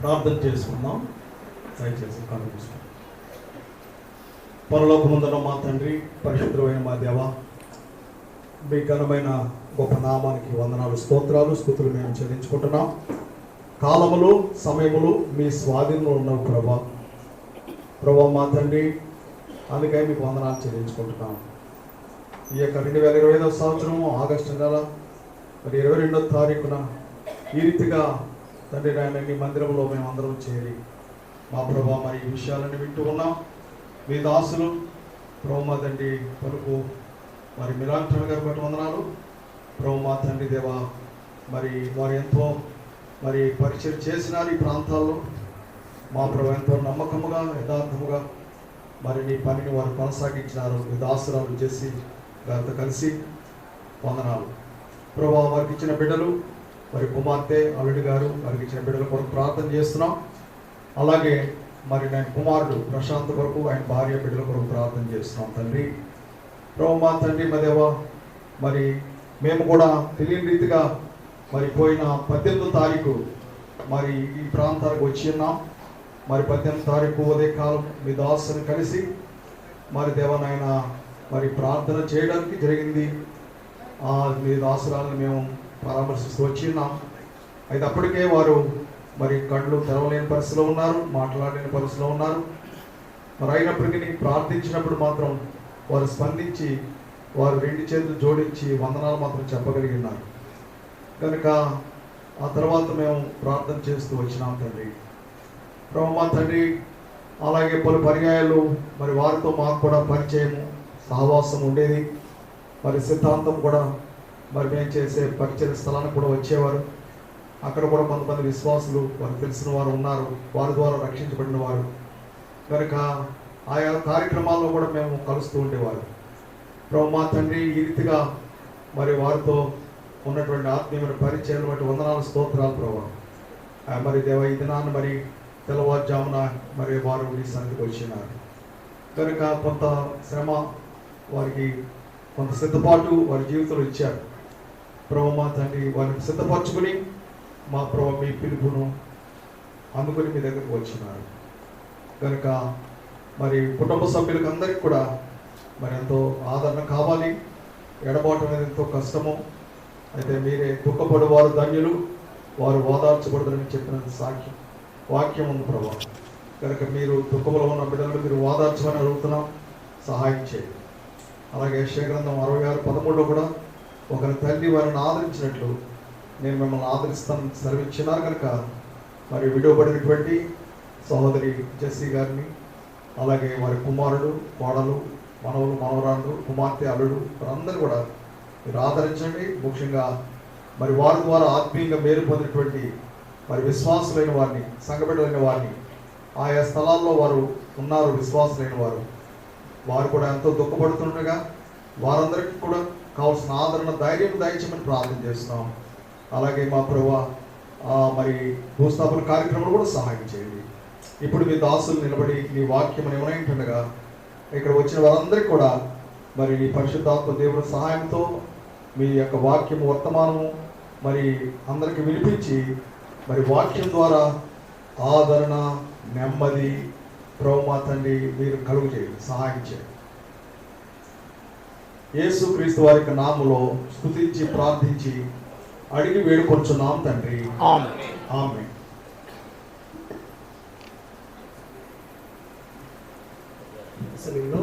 ప్రార్థన చేసుకుందాం. దయచేసి కళ్ళు మూసుకోండి. పరలోకమందున్న మా తండ్రి, పరిశుద్ధమైన మా దేవ, మీ ఘనమైన గొప్ప నామానికి వందనాలు, స్తోత్రాలు, స్తుతులు మేము చెల్లించుకుంటున్నాం. కాలములు, సమయములు మీ స్వాధీనంలో ఉన్నవి ప్రభా మా తండ్రి, అందుకని మీకు వందనాలు చెల్లించుకుంటున్నాం. ఈ యొక్క 2025 సంవత్సరం ఆగస్టు నెల 22వ తారీఖున ఈ రీతిగా తండ్రి నాయన నీ మందిరంలో మేమందరం చేరి మా ప్రభా మరి ఈ విషయాలను వింటూ ఉన్నాం. మీ దాసులు ప్రభు మా తండ్రి పలుకు మరి మిలాంటన్ గారు బట్టి వందనాలు. ప్రభు మా తండ్రి దేవా, మరి వారు ఎంతో మరి పరిచయం చేసినారు ఈ ప్రాంతాల్లో. మా ప్రభు ఎంతో నమ్మకముగా, యథార్థముగా మరి నీ పనిని వారు కొనసాగించినారు. మీ దాసురాలు చేసి గారితో కలిసి వందనాలు. ప్రభు వారికి ఇచ్చిన బిడ్డలు, మరి కుమార్తె అల్లుడి గారు వారికి ఇచ్చిన బిడ్డల కొరకు ప్రార్థన చేస్తున్నాం. అలాగే మరి నేను కుమారుడు ప్రశాంత్ కొరకు, ఆయన భార్య బిడ్డల కొరకు ప్రార్థన చేస్తున్నాం. తండ్రి ప్రభు మా తండ్రి మా దేవ, మరి మేము కూడా తెలియని రీతిగా మరి పోయిన 18వ తారీఖు మరి ఈ ప్రాంతానికి వచ్చి ఉన్నాం. మరి 18వ తారీఖు ఉదయకాలం మీ దాసుని కలిసి మరి దేవనాయన మరి ప్రార్థన చేయడానికి జరిగింది. మీ దాసురాలను మేము పరామర్శిస్తూ వచ్చి ఉన్నాం. అయితే అప్పటికే వారు మరి కళ్ళు తెరవలేని పరిస్థితిలో ఉన్నారు, మాట్లాడలేని పరిస్థితిలో ఉన్నారు. మరి అయినప్పటికీ ప్రార్థించినప్పుడు మాత్రం వారు స్పందించి వారు 2 చేతులు జోడించి వందనాలు మాత్రం చెప్పగలిగినారు. కనుక ఆ తర్వాత మేము ప్రార్థన చేస్తూ వచ్చినాం. తండ్రి ప్రభు మా తండ్రి, అలాగే పలు పర్యాయాలు మరి వారితో మాకు కూడా పరిచయము, సహవాసం ఉండేది. మరి సిద్ధాంతం కూడా మరి మేము చేసే పరిచయ స్థలానికి కూడా వచ్చేవారు. అక్కడ కూడా కొంతమంది విశ్వాసులు వారు తెలిసిన వారు ఉన్నారు, వారి ద్వారా రక్షించబడిన వారు. కనుక ఆయా కార్యక్రమాల్లో కూడా మేము కలుస్తూ ఉండేవారు. ప్రభు మా తండ్రి, ఈ రీతిగా మరి వారితో ఉన్నటువంటి ఆత్మీయమైన పరిచయాలు బట్టి వందనాలు, స్తోత్రాలు ప్రభు. మరి దేవ ఈ దినాన్ని మరి తెల్లవారుజామున మరి వారు ఈ సన్నిధికి వచ్చినారు. కనుక కొంత శ్రమ వారికి, కొంత సిద్ధపాటు వారి జీవితంలో ఇచ్చారు. ప్రభు మా తండ్రి, వారిని సిద్ధపరచుకుని మా ప్రభు మీ పిలుపును అందుకుని మీ దగ్గరకు వచ్చినారు. కనుక మరి కుటుంబ సభ్యులకు అందరికీ కూడా మరి ఎంతో ఆదరణ కావాలి. ఎడబాటు అనేది ఎంతో కష్టము. అయితే మీరే దుఃఖపడేవారు ధన్యులు, వారు ఓదార్చబడదని చెప్పిన సాక్ష్యం వాక్యం ఉంది ప్రభు. కనుక మీరు దుఃఖంలో ఉన్న బిడ్డలను మీరు ఓదార్చమని అడుగుతున్నాం, సహాయం చేయండి. అలాగే యెషయా 66:13 కూడా ఒకరి తల్లి వారిని ఆదరించినట్లు నేను మిమ్మల్ని ఆదరిస్తానని సెలవిచ్చినారు. కనుక మరి విడువబడినటువంటి సహోదరి జెస్సీ గారిని, అలాగే వారి కుమారుడు, కోడలు, మనవలు, మనవరాళ్ళు, కుమార్తె, అల్లుడు వారందరూ కూడా మీరు ఆదరించండి. ముఖ్యంగా మరి వారి ద్వారా ఆత్మీయంగా మేలు పొందినటువంటి మరి విశ్వాసులైన వారిని, సంఘబిడ్డలైన వారిని, ఆయా స్థలాల్లో వారు ఉన్నారు విశ్వాసులైన వారు, వారు కూడా ఎంతో దుఃఖపడుతుండగా వారందరికీ కూడా కావాల్సిన ఆదరణ, ధైర్యం దయచేయమని ప్రార్థన చేస్తున్నాం. అలాగే మా ప్రభువా మరి భూస్థాపన కార్యక్రమాలు కూడా సహాయం చేయండి. ఇప్పుడు మీ దాసులు నిలబడి నీ వాక్యం ఏమైంటుండగా ఇక్కడ వచ్చిన వారందరికీ కూడా మరి నీ పరిశుద్ధాత్మ దేవుని సహాయంతో మీ యొక్క వాక్యం వర్తమానము మరి అందరికీ వినిపించి మరి వాక్యం ద్వారా ఆదరణ, నెమ్మది ప్రభు మా తండ్రి మీరు కలుగు చేయండి, సహాయం చేయండి. యేసు క్రీస్తు వారి యొక్క నామములో స్తుతించి ప్రార్థించి అడిగి వేడుకొంచున్నాం తండ్రి, ఆమేన్. ఆమేన్. సమయంలో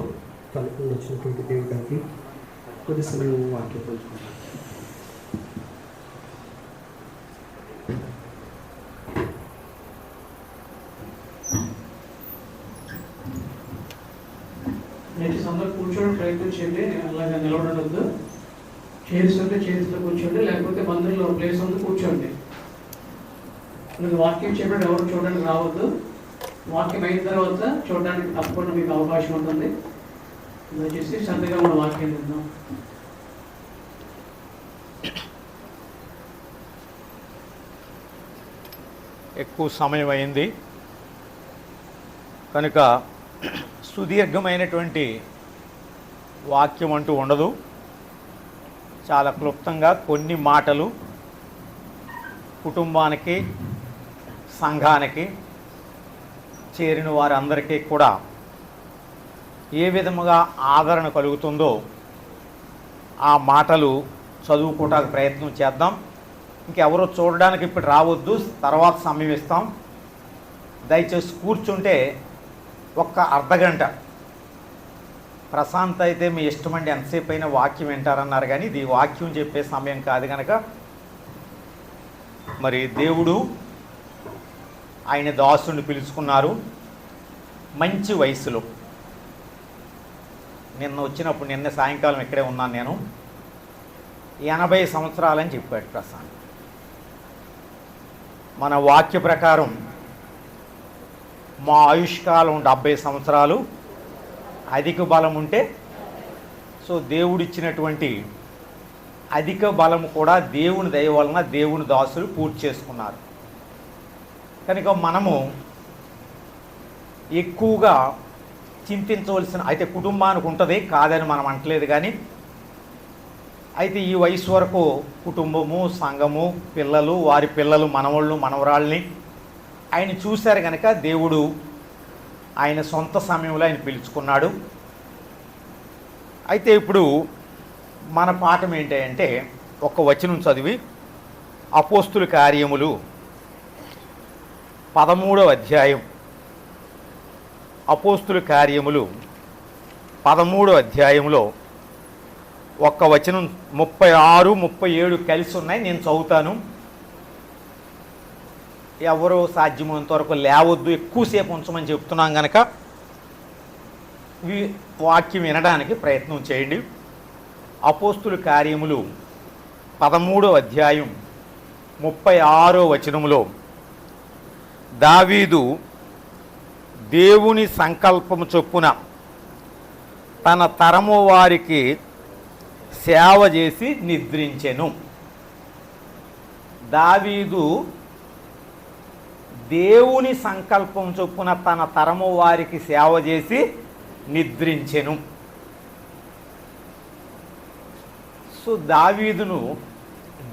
కలుపుకొని వచ్చినటువంటి దేవుడి గారికి కొద్ది సమయం వాక్యం పంచుకుంటాం. దయచేసి అందరూ కూర్చోవడం ప్రయత్నం చేయండి. అలాగే నిలబడవద్దు. చైర్స్ ఉంటే చైర్స్లో కూర్చోండి, లేకపోతే మందిరంలో ప్లేస్ ఉంది కూర్చోండి. మీకు వాక్యం చెప్పడం ఎవరు చూడడానికి రావద్దు. వాక్యం అయిన తర్వాత చూడడానికి తప్పకుండా మీకు అవకాశం ఉంటుంది. దయచేసి శ్రద్ధగా మన వాక్యం విందాం. ఎక్కువ సమయం అయింది కనుక సుదీర్ఘమైనటువంటి వాక్యం అంటూ ఉండదు. చాలా క్లుప్తంగా కొన్ని మాటలు కుటుంబానికి, సంఘానికి చేరిన వారందరికీ కూడా ఏ విధముగా ఆదరణ కలుగుతుందో ఆ మాటలు చదువుకోవడానికి ప్రయత్నం చేద్దాం. ఇంకెవరో చూడడానికి ఇప్పుడు రావద్దు, తర్వాత సమయం ఇస్తాం. దయచేసి కూర్చుంటే ఒక్క అర్ధగంట. ప్రశాంత్ అయితే మీ ఇష్టమండి ఎంతసేపు అయినా వాక్యం వింటారన్నారు, కానీ ఇది వాక్యం చెప్పే సమయం కాదు కనుక మరి దేవుడు ఆయన దాసుని పిలుచుకున్నారు. మంచి వయసులో నిన్న సాయంకాలం ఇక్కడే ఉన్నాను నేను. 80 సంవత్సరాలని చెప్పాడు ప్రశాంత్. మన వాక్య ప్రకారం మా ఆయుష్కాలం 70 సంవత్సరాలు, అధిక బలం ఉంటే సో దేవుడిచ్చినటువంటి అధిక బలము కూడా దేవుని దయ వలన దేవుని దాసులు పూర్తి చేసుకున్నారు. కనుక మనము ఎక్కువగా చింతించవలసిన అయితే కుటుంబానికి ఉంటుంది, కాదని మనం అంటలేదు. కానీ అయితే ఈ వయసు వరకు కుటుంబము, సంఘము, పిల్లలు, వారి పిల్లలు, మనవళ్ళు, మనవరాళ్ళని ఆయన చూశారు కనుక దేవుడు ఆయన సొంత సమయంలో ఆయన పిలుచుకున్నాడు. అయితే ఇప్పుడు మన పాఠం ఏంటంటే ఒక వచనం చదివి అపోస్తుల కార్యములు 13వ అధ్యాయం, అపోస్తుల కార్యములు 13వ అధ్యాయంలో ఒక్క వచనం 36, 37 కలిసి ఉన్నాయి. నేను చదువుతాను. ఎవరో సాధ్యమైనంత వరకు లేవద్దు, ఎక్కువసేపు ఉంచమని చెప్తున్నాం కనుక వాక్యం వినడానికి ప్రయత్నం చేయండి. అపోస్తుల కార్యములు 13వ అధ్యాయం 36వ వచనములో దావీదు దేవుని సంకల్పము చొప్పున తన తరము వారికి సేవ చేసి నిద్రించెను. దావీదు దేవుని సంకల్పం చొప్పున తన తరము వారికి సేవ చేసి నిద్రించెను. సో దావీదును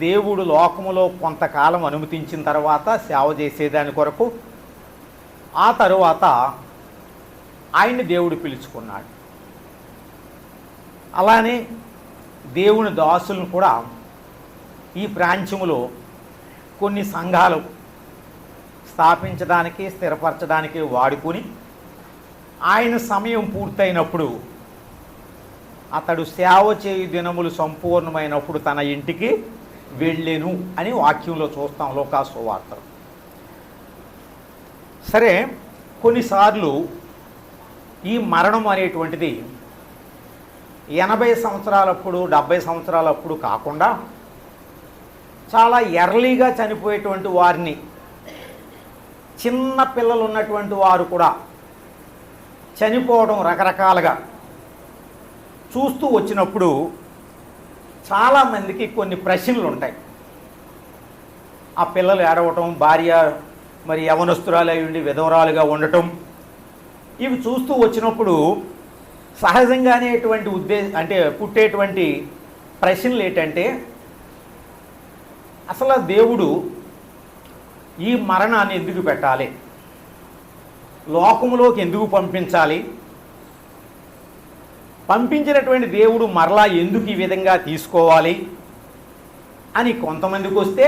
దేవుడు లోకములో కొంతకాలం అనుమతించిన తర్వాత సేవ చేసేదాని కొరకు ఆ తరువాత ఆయన్ని దేవుడు పిలుచుకున్నాడు. అలానే దేవుని దాసులను కూడా ఈ ప్రాంత్యములో కొన్ని సంఘాలు స్థాపించడానికి, స్థిరపరచడానికి వాడుకొని ఆయన సమయం పూర్తయినప్పుడు అతడు సేవ చేయు దినములు సంపూర్ణమైనప్పుడు తన ఇంటికి వెళ్ళెను అని వాక్యంలో చూస్తాం లోకాసు సువార్తలో. సరే, కొన్నిసార్లు ఈ మరణం అనేటువంటిది 80 సంవత్సరాలప్పుడు, 70 సంవత్సరాలప్పుడు కాకుండా చాలా ఎర్లీగా చనిపోయేటువంటి వారిని, చిన్న పిల్లలు ఉన్నటువంటి వారు కూడా చనిపోవడం రకరకాలుగా చూస్తూ వచ్చినప్పుడు చాలామందికి కొన్ని ప్రశ్నలు ఉంటాయి. ఆ పిల్లలు ఏడవటం, భార్య మరి యవనస్తురాలై ఉండి విధవరాలుగా ఉండటం, ఇవి చూస్తూ వచ్చినప్పుడు సహజంగానే పుట్టేటువంటి ప్రశ్నలు ఏంటంటే, అసలు దేవుడు ఈ మరణాన్ని ఎందుకు పెట్టాలి, లోకములోకి ఎందుకు పంపించాలి, పంపించినటువంటి దేవుడు మరలా ఎందుకు ఈ విధంగా తీసుకోవాలి అని కొంతమందికి వస్తే,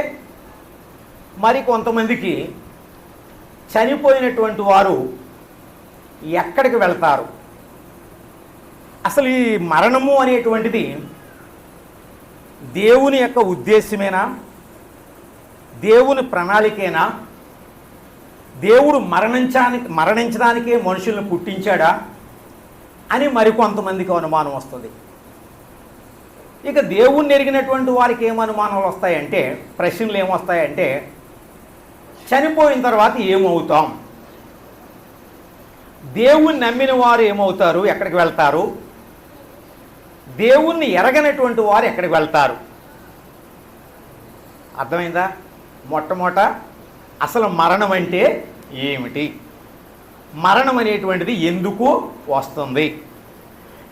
మరి కొంతమందికి చనిపోయినటువంటి వారు ఎక్కడికి వెళ్తారు, అసలు ఈ మరణము అనేటువంటిది దేవుని యొక్క ఉద్దేశమేనా, దేవుని ప్రణాళికేనా, దేవుడు మరణించడానికే మనుషులను పుట్టించాడా అని మరికొంతమందికి అనుమానం వస్తుంది. ఇక దేవుణ్ణి ఎరిగినటువంటి వారికి ఏం అనుమానాలు వస్తాయంటే, ప్రశ్నలు ఏమొస్తాయంటే, చనిపోయిన తర్వాత ఏమవుతాం, దేవుణ్ణి నమ్మిన వారు ఏమవుతారు, ఎక్కడికి వెళ్తారు, దేవుణ్ణి ఎరగనటువంటి వారు ఎక్కడికి వెళ్తారు. అర్థమైందా? మొట్టమొదట అసలు మరణం అంటే ఏమిటి, మరణం అనేటువంటిది ఎందుకు వస్తుంది,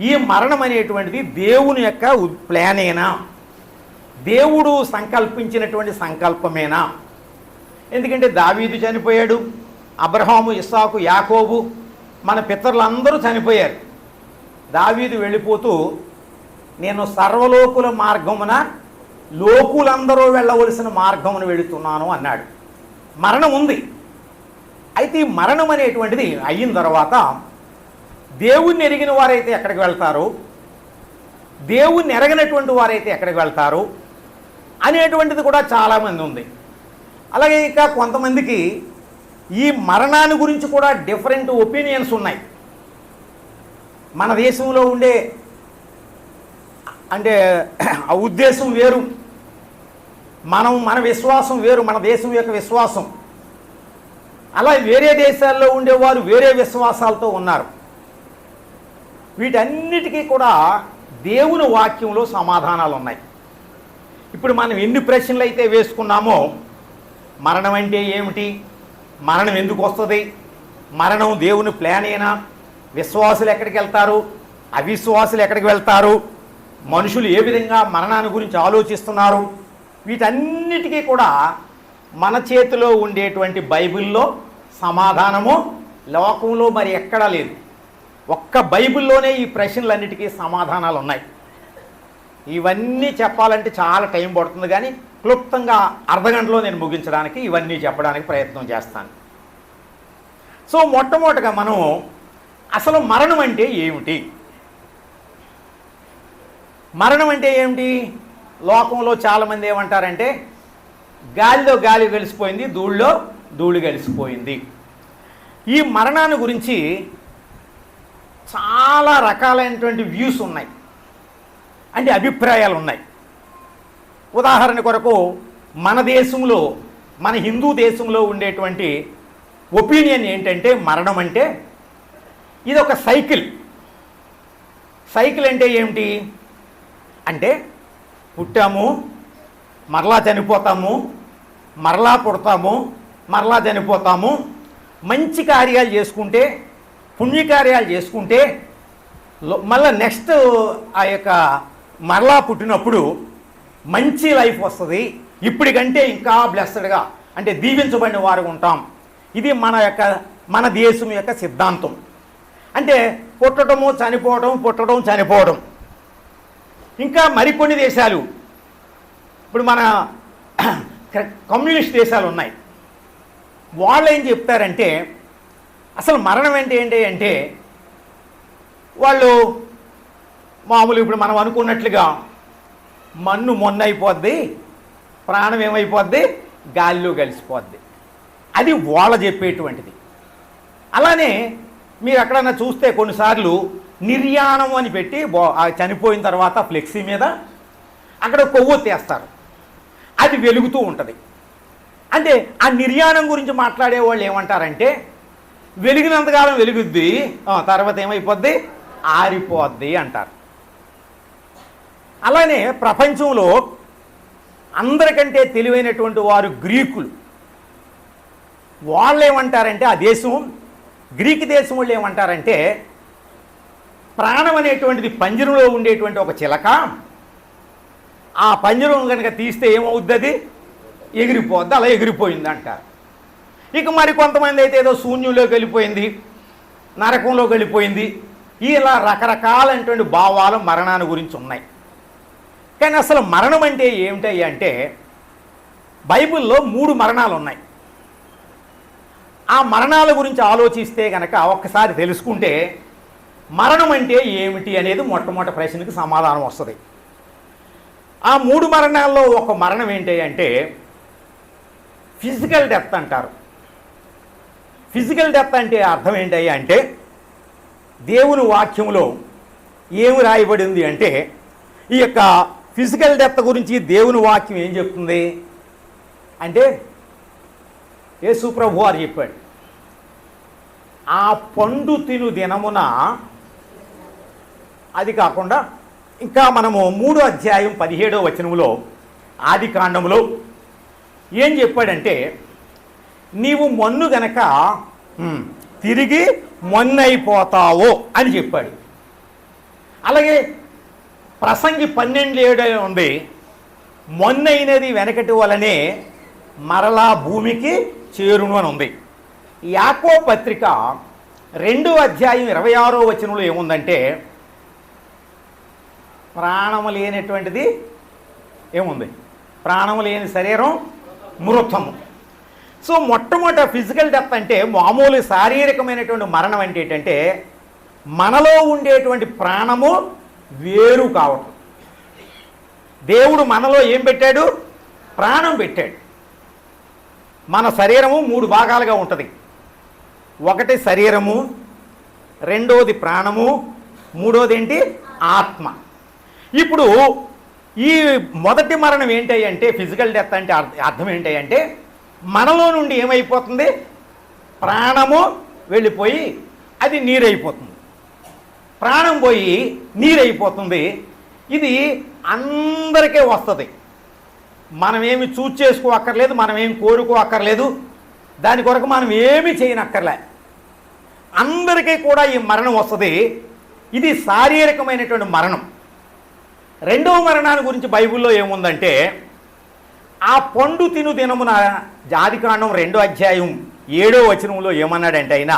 ఈ మరణం అనేటువంటిది దేవుని యొక్క ప్లానేనా, దేవుడు సంకల్పించినటువంటి సంకల్పమేనా, ఎందుకంటే దావీదు చనిపోయాడు, అబ్రహాము, ఇస్సాకు, యాకోబు, మన పితరులందరూ చనిపోయారు. దావీదు వెళ్ళిపోతూ నేను సర్వలోకుల మార్గమున లోకులందరూ వెళ్ళవలసిన మార్గమును వెళుతున్నాను అన్నాడు. మరణం ఉంది. అయితే ఈ మరణం అనేటువంటిది అయిన తర్వాత దేవుణ్ణి ఎరిగిన వారైతే ఎక్కడికి వెళ్తారు, దేవుణ్ణి ఎరగనటువంటి వారైతే ఎక్కడికి వెళ్తారు అనేటువంటిది కూడా చాలామంది ఉంది. అలాగే ఇంకా కొంతమందికి ఈ మరణాన్ని గురించి కూడా డిఫరెంట్ ఒపీనియన్స్ ఉన్నాయి. మన దేశంలో ఉండే అంటే ఆ ఉద్దేశం వేరు, మన విశ్వాసం వేరు, మన దేశం యొక్క విశ్వాసం. అలా వేరే దేశాల్లో ఉండేవారు వేరే విశ్వాసాలతో ఉన్నారు. వీటన్నిటికీ కూడా దేవుని వాక్యంలో సమాధానాలు ఉన్నాయి. ఇప్పుడు మనం ఎన్ని ప్రశ్నలు అయితే వేసుకున్నామో, మరణం అంటే ఏమిటి, మరణం ఎందుకు వస్తుంది, మరణం దేవుని ప్లాన్ అయినా, విశ్వాసులు ఎక్కడికి వెళ్తారు, అవిశ్వాసులు ఎక్కడికి వెళ్తారు, మనుషులు ఏ విధంగా మరణాన్ని గురించి ఆలోచిస్తున్నారు, వీటన్నిటికీ కూడా మన చేతిలో ఉండేటువంటి బైబిల్లో సమాధానము లోకంలో మరి ఎక్కడా లేదు. ఒక్క బైబిల్లోనే ఈ ప్రశ్నలన్నిటికీ సమాధానాలు ఉన్నాయి. ఇవన్నీ చెప్పాలంటే చాలా టైం పడుతుంది, కానీ క్లుప్తంగా అర్ధగంటలో నేను ముగించడానికి ఇవన్నీ చెప్పడానికి ప్రయత్నం చేస్తాను. సో మొట్టమొదటిగా మనం అసలు మరణం అంటే ఏమిటి, మరణం అంటే ఏమిటి? లోకంలో చాలామంది ఏమంటారంటే గాలిలో గాలి కలిసిపోయింది, ధూళిలో ధూళి కలిసిపోయింది. ఈ మరణాన్ని గురించి చాలా రకాలైనటువంటి వ్యూస్ ఉన్నాయి, అంటే అభిప్రాయాలు ఉన్నాయి. ఉదాహరణ కొరకు మన దేశంలో, మన హిందూ దేశంలో ఉండేటువంటి ఒపీనియన్ ఏంటంటే మరణం అంటే ఇది ఒక సైకిల్. సైకిల్ అంటే ఏమిటి అంటే పుట్టాము, మరలా చనిపోతాము, మరలా పుడతాము, మరలా చనిపోతాము, మంచి కార్యాలు చేసుకుంటే, పుణ్యకార్యాలు చేసుకుంటే మళ్ళీ నెక్స్ట్ ఆ యొక్క మరలా పుట్టినప్పుడు మంచి లైఫ్ వస్తుంది, ఇప్పటికంటే ఇంకా బ్లెస్డ్గా అంటే దీవించబడిన వారు ఉంటాం. ఇది మన దేశం యొక్క సిద్ధాంతం. అంటే పుట్టడము చనిపోవడం, పుట్టడం చనిపోవడం. ఇంకా మరికొన్ని దేశాలు, ఇప్పుడు మన కమ్యూనిస్ట్ దేశాలు ఉన్నాయి, వాళ్ళు ఏం చెప్తారంటే అసలు మరణం ఏంటి అంటే వాళ్ళు మామూలు ఇప్పుడు మనం అనుకున్నట్లుగా మన్ను మొన్నైపోద్ది, ప్రాణం ఏమైపోద్ది, గాలిలో కలిసిపోద్ది. అది వాళ్ళ చెప్పేటువంటిది. అలానే మీరు ఎక్కడన్నా చూస్తే కొన్నిసార్లు నిర్యాణం అని పెట్టి చనిపోయిన తర్వాత ఫ్లెక్సీ మీద అక్కడ కొవ్వొత్తేస్తారు, అది వెలుగుతూ ఉంటుంది. అంటే ఆ నిర్యాణం గురించి మాట్లాడే వాళ్ళు ఏమంటారంటే వెలిగినంతకాలం వెలుగుద్ది, తర్వాత ఏమైపోద్ది, ఆరిపోద్ది అంటారు. అలానే ప్రపంచంలో అందరికంటే తెలివైనటువంటి వారు గ్రీకులు. వాళ్ళు ఏమంటారంటే ఆ దేశం, గ్రీక్ దేశం వాళ్ళు ఏమంటారంటే ప్రాణం అనేటువంటిది పంజరంలో ఉండేటువంటి ఒక చిలక, ఆ పంజరం కనుక తీస్తే ఏమవుద్ది, అది ఎగిరిపోద్ది, అలా ఎగిరిపోయింది అంటారు. ఇక మరి కొంతమంది అయితే ఏదో శూన్యంలోకి వెళ్ళిపోయింది, నరకంలోకి వెళ్ళిపోయింది, ఇలా రకరకాలైనటువంటి భావాలు మరణాన్ని గురించి ఉన్నాయి. కానీ అసలు మరణం అంటే ఏమిటాయి అంటే బైబిల్లో 3 మరణాలు ఉన్నాయి. ఆ మరణాల గురించి ఆలోచిస్తే కనుక ఒక్కసారి తెలుసుకుంటే మరణం అంటే ఏమిటి అనేది మొట్టమొదటి ప్రశ్నకి సమాధానం వస్తుంది. ఆ 3 మరణాల్లో ఒక మరణం ఏంటి అంటే ఫిజికల్ డెత్ అంటారు. ఫిజికల్ డెత్ అంటే అర్థం ఏంటి అంటే దేవుని వాక్యంలో ఏమి రాయబడింది అంటే ఈ యొక్క ఫిజికల్ డెత్ గురించి దేవుని వాక్యం ఏం చెప్తుంది అంటే యేసు ప్రభు వారు చెప్పాడు, ఆ పండు తిను దినమున, అది కాకుండా ఇంకా మనము 3వ అధ్యాయం 17వ వచనంలో ఆది కాండంలో ఏం చెప్పాడంటే నీవు మన్ను గనక తిరిగి మొన్నైపోతావు అని చెప్పాడు. అలాగే ప్రసంగి 12:7 ఉంది, మొన్నైనది వెనకటి వలనే మరలా భూమికి చేరును అని ఉంది. యాకోబు పత్రిక 2వ అధ్యాయం 26వ వచనంలో ఏముందంటే ప్రాణము లేనటువంటిది ఏముంది? ప్రాణము లేని శరీరం మృతము. సో మొట్టమొదట ఫిజికల్ డెత్ అంటే మామూలు శారీరకమైనటువంటి మరణం అంటే ఏంటంటే మనలో ఉండేటువంటి ప్రాణము వేరు కావటం. దేవుడు మనలో ఏం పెట్టాడు? ప్రాణం పెట్టాడు. మన శరీరము 3 భాగాలుగా ఉంటుంది. ఒకటి శరీరము, రెండోది ప్రాణము, మూడోది ఏంటి? ఆత్మ. ఇప్పుడు ఈ మొదటి మరణం ఏంటి అంటే ఫిజికల్ డెత్ అంటే అర్థం ఏంటి అంటే మనలో నుండి ఏమైపోతుంది? ప్రాణము వెళ్ళిపోయి అది నీరైపోతుంది. ప్రాణం పోయి నీరైపోతుంది. ఇది అందరికీ వస్తుంది. మనమేమి చూస్ చేసుకోక్కర్లేదు, మనమేమి కోరుకోక్కర్లేదు, దాని కొరకు మనం ఏమి చేయనక్కర్లే. అందరికీ కూడా ఈ మరణం వస్తుంది. ఇది శారీరకమైనటువంటి మరణం. రెండవ మరణాన్ని గురించి బైబిల్లో ఏముందంటే ఆ పండు తిను దినమున ఆదికాండం 2వ అధ్యాయం 7వ వచనంలో ఏమన్నాడంటే ఆయన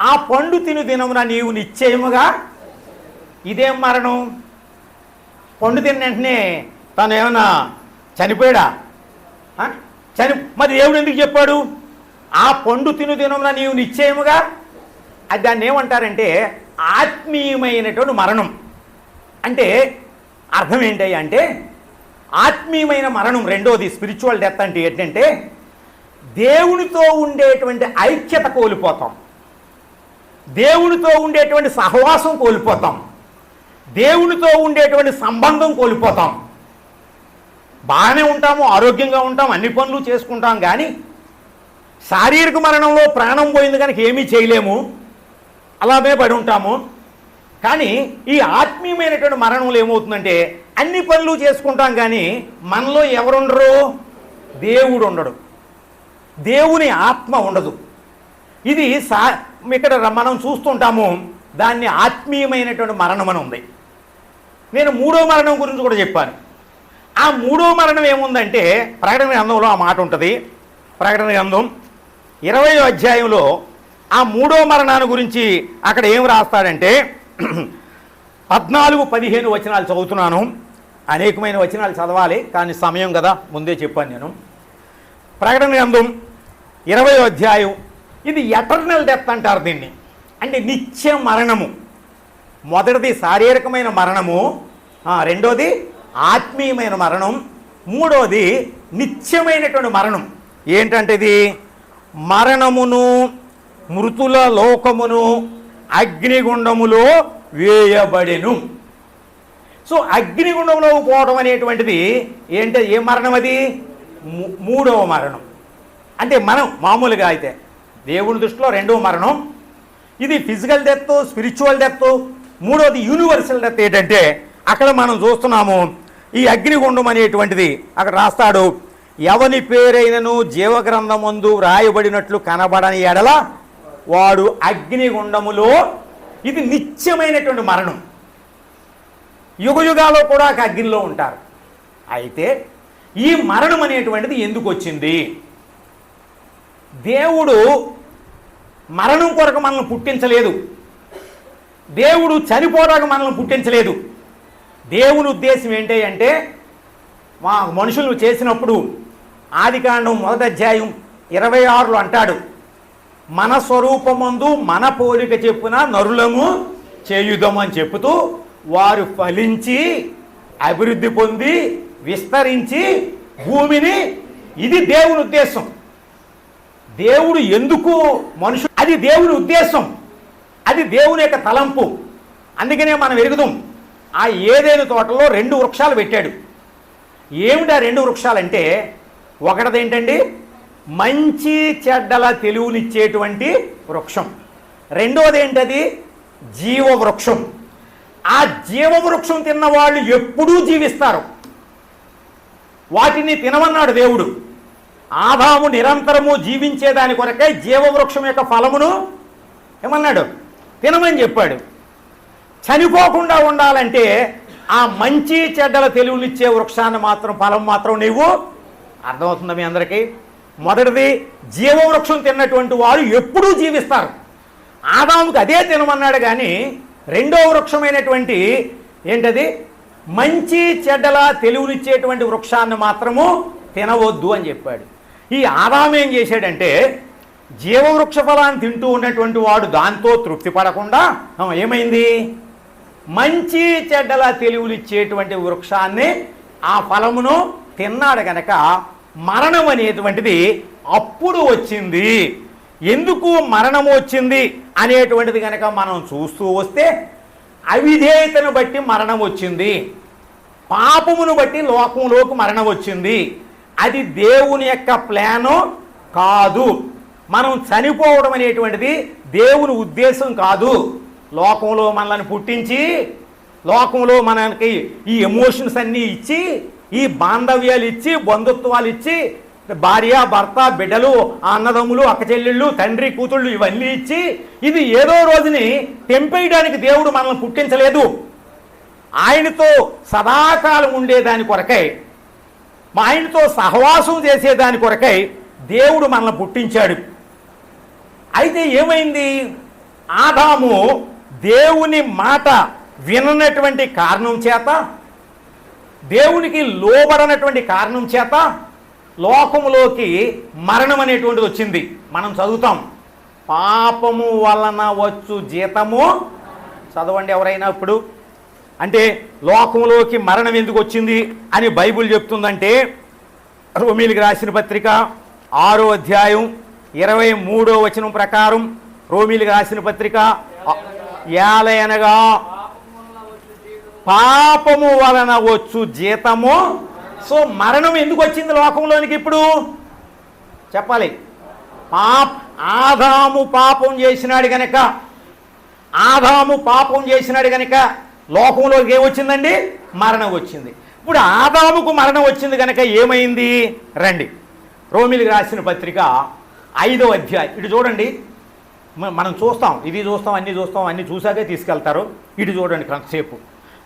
ఆ పండు తిను దినమున నీవు నిశ్చయముగా. ఇదేం మరణం? పండు తిన్న వెంటనే తను ఏమన్నా చనిపోయాడా? మరి దేవుడు ఎందుకు చెప్పాడు? ఆ పండు తిను దినమున నీవు నిశ్చయముగా. అది దాన్ని ఏమంటారంటే ఆత్మీయమైనటువంటి మరణం. అంటే అర్థం ఏంటి అంటే ఆత్మీయమైన మరణం. రెండోది స్పిరిచువల్ డెత్ అంటే ఏంటంటే దేవునితో ఉండేటువంటి ఐక్యత కోల్పోతాం, దేవునితో ఉండేటువంటి సహవాసం కోల్పోతాం, దేవునితో ఉండేటువంటి సంబంధం కోల్పోతాం. బాగానే ఉంటాము, ఆరోగ్యంగా ఉంటాం, అన్ని పనులు చేసుకుంటాం, కానీ శారీరక మరణంలో ప్రాణం పోయింది కనుక ఏమీ చేయలేము, అలాగే పడి ఉంటాము. కానీ ఈ ఆత్మీయమైనటువంటి మరణంలో ఏమవుతుందంటే అన్ని పనులు చేసుకుంటాం, కానీ మనలో ఎవరుండరు? దేవుడు ఉండడు, దేవుని ఆత్మ ఉండదు. ఇది ఇక్కడ మనం చూస్తుంటాము. దాన్ని ఆత్మీయమైనటువంటి మరణం అని ఉంది. నేను 3వ మరణం గురించి కూడా చెప్పాను. ఆ 3వ మరణం ఏముందంటే ప్రకటన గ్రంథంలో ఆ మాట ఉంటుంది. ప్రకటన గ్రంథం 20వ అధ్యాయంలో ఆ 3వ మరణాన్ని గురించి అక్కడ ఏం రాస్తాడంటే 14-15 వచనాలు చదువుతున్నాను. అనేకమైన వచనాలు చదవాలి, కానీ సమయం కదా, ముందే చెప్పాను నేను. ప్రకటన గ్రంథం 20వ అధ్యాయం. ఇది ఎటర్నల్ డెత్ అంటారు దీన్ని. అంటే నిత్య మరణము. మొదటిది శారీరకమైన మరణము, రెండోది ఆత్మీయమైన మరణం, మూడోది నిత్యమైనటువంటి మరణం. ఏంటంటే ఇది మరణమును మృతుల లోకమును అగ్నిగుండములో వేయబడెను. సో అగ్నిగుండంలో పోవడం అనేటువంటిది ఏంటి? ఏ మరణం అది? 3వ మరణం. అంటే మనం మామూలుగా అయితే దేవుని దృష్టిలో 2వ మరణం. ఇది ఫిజికల్ డెత్, స్పిరిచువల్ డెత్. మూడోది యూనివర్సల్ డెత్. ఏంటంటే అక్కడ మనం చూస్తున్నాము ఈ అగ్నిగుండం అనేటువంటిది. అక్కడ రాస్తాడు, ఎవని పేరైనను జీవగ్రంథమందు రాయబడినట్లు కనబడని ఎడల వాడు అగ్నిగుండములో. ఇది నిత్యమైనటువంటి మరణం. యుగయుగాలో కూడా అగ్నిలో ఉంటారు. అయితే ఈ మరణం అనేటువంటిది ఎందుకు వచ్చింది? దేవుడు మరణం కొరకు మనల్ని పుట్టించలేదు, దేవుడు చనిపోవడానికి మనల్ని పుట్టించలేదు. దేవుని ఉద్దేశం ఏంటి అంటే మా మనుషులు చేసినప్పుడు ఆదికాండం 1వ అధ్యాయం 26లో అంటాడు, మన స్వరూపమందు మన పోలిక చెప్పున నరులము చేయుదమని చెప్పుతూ వారు ఫలించి అభివృద్ధి పొంది విస్తరించి భూమిని. ఇది దేవుని ఉద్దేశం. దేవుడు ఎందుకు మనుషులు, అది దేవుని ఉద్దేశం, అది దేవుని యొక్క తలంపు. అందుకనే మనం ఎరుగుదాం. ఆ ఏదైనా తోటలో 2 వృక్షాలు పెట్టాడు. ఏమిటా 2 వృక్షాలంటే ఒకటిది ఏంటండి? మంచి చెడ్డల తెలివినిచ్చేటువంటి వృక్షం. రెండోది ఏంటది? జీవవృక్షం. ఆ జీవవృక్షం తిన్న వాళ్ళు ఎప్పుడూ జీవిస్తారు. వాటిని తినమన్నాడు దేవుడు. ఆదాము నిరంతరము జీవించేదాని కొరకై జీవవృక్షం యొక్క ఫలమును ఏమన్నాడు? తినమని చెప్పాడు. చనిపోకుండా ఉండాలంటే ఆ మంచి చెడ్డల తెలివినిచ్చే వృక్షాన్ని మాత్రం, ఫలం మాత్రం నువ్వు అర్థమవుతుందా మీ అందరికీ? మొదటిది, జీవవృక్షం తిన్నటువంటి వారు ఎప్పుడూ జీవిస్తారు. ఆదాముకి అదే తినమన్నాడు, కానీ రెండో వృక్షమైనటువంటి ఏంటది, మంచి చెడ్డల తెలివినిచ్చేటువంటి వృక్షాన్ని మాత్రము తినవద్దు అని చెప్పాడు. ఈ ఆదాము ఏం చేశాడంటే, జీవవృక్ష ఫలాన్ని తింటూ ఉన్నటువంటి వాడు దాంతో తృప్తి పడకుండా ఏమైంది, మంచి చెడ్డల తెలివినిచ్చేటువంటి వృక్షాన్ని, ఆ ఫలమును తిన్నాడు గనక మరణం అనేటువంటిది అప్పుడు వచ్చింది. ఎందుకు మరణము వచ్చింది అనేటువంటిది కనుక మనం చూస్తూ వస్తే, అవిధేయతను బట్టి మరణం వచ్చింది, పాపమును బట్టి లోకంలోకి మరణం వచ్చింది. అది దేవుని యొక్క ప్లాను కాదు. మనం చనిపోవడం అనేటువంటిది దేవుని ఉద్దేశం కాదు. లోకంలో మనల్ని పుట్టించి, లోకంలో మనకి ఈ ఎమోషన్స్ అన్నీ ఇచ్చి, ఈ బాంధవ్యాలు ఇచ్చి, బంధుత్వాలు ఇచ్చి, భార్య భర్త బిడ్డలు అన్నదమ్ములు అక్క చెల్లెళ్ళు తండ్రి కూతుళ్ళు ఇవన్నీ ఇచ్చి, ఇది ఏదో రోజుని తెంపేయడానికి దేవుడు మనల్ని పుట్టించలేదు. ఆయనతో సదాకాలం ఉండేదాని కొరకై, ఆయనతో సహవాసం చేసేదాని కొరకై దేవుడు మనల్ని పుట్టించాడు. అయితే ఏమైంది, ఆదాము దేవుని మాట విననటువంటి కారణం చేత, దేవునికి లోబడనటువంటి కారణం చేత లోకములోకి మరణం అనేటువంటిది వచ్చింది. మనం చదువుతాం, పాపము వలన వచ్చు జీతము, చదవండి ఎవరైనా ఇప్పుడు. అంటే లోకంలోకి మరణం ఎందుకు వచ్చింది అని బైబిల్ చెప్తుందంటే, రోమీలకు రాసిన పత్రిక 6వ అధ్యాయం 23వ వచనం ప్రకారం, రోమీలకు రాసిన పత్రిక, ఏలయనగా పాపము వలన వచ్చు జీతము. సో మరణం ఎందుకు వచ్చింది లోకంలోనికి ఇప్పుడు చెప్పాలి. ఆదాము పాపం చేసినాడు గనక, ఆదాము పాపం చేసినాడు గనక లోకంలోకి ఏమొచ్చిందండి, మరణం వచ్చింది. ఇప్పుడు ఆదాముకు మరణం వచ్చింది కనుక ఏమైంది, రండి రోమీలకు రాసిన పత్రిక 5వ అధ్యాయం. ఇటు చూడండి, మనం చూస్తాం, ఇది చూస్తాం, అన్నీ చూసాకే తీసుకెళ్తారు. ఇటు చూడండి కొంతసేపు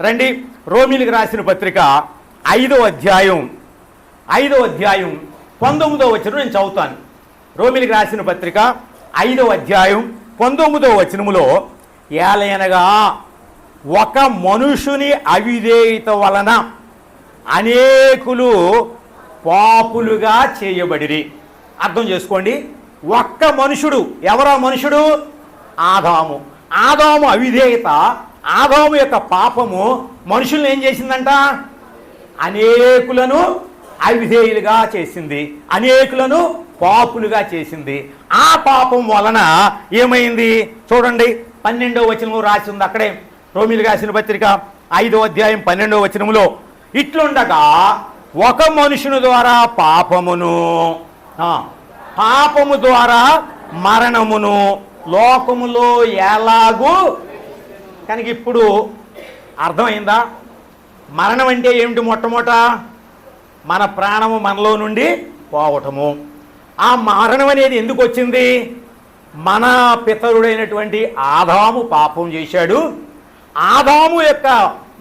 రండి. రోమీలకు రాసిన పత్రిక 5వ అధ్యాయం 19వ వచనం నేను చదువుతాను. రోమీలకు రాసిన పత్రిక 5వ అధ్యాయం 19వ వచనములో, ఏలయనగా ఒక మనుషుని అవిధేయత వలన అనేకులు పాపులుగా చేయబడిరి. అర్థం చేసుకోండి, ఒక్క మనుషుడు, ఎవరా మనుషుడు, ఆదాము. ఆదాము అవిధేయత, ఆదాము యొక్క పాపము మనుషుల్ని ఏం చేసిందంట, అనేకులను అవిధేయులుగా చేసింది, అనేకులను పాపులుగా చేసింది. ఆ పాపం వలన ఏమైంది చూడండి, 12వ వచనం రాసి ఉంది అక్కడే. రోమీలకు రాసిన పత్రిక 5వ అధ్యాయం 12వ వచనములో, ఇట్లుండగా ఒక మనుషుని ద్వారా పాపము ద్వారా మరణమును లోకములో ఎలాగూ. కనుక ఇప్పుడు అర్థమైందా, మరణం అంటే ఏమిటి? మొట్టమొదట మన ప్రాణము మనలో నుండి పోవటము. ఆ మరణం అనేది ఎందుకు వచ్చింది, మన పితరుడైనటువంటి ఆదాము పాపం చేశాడు. ఆదాము యొక్క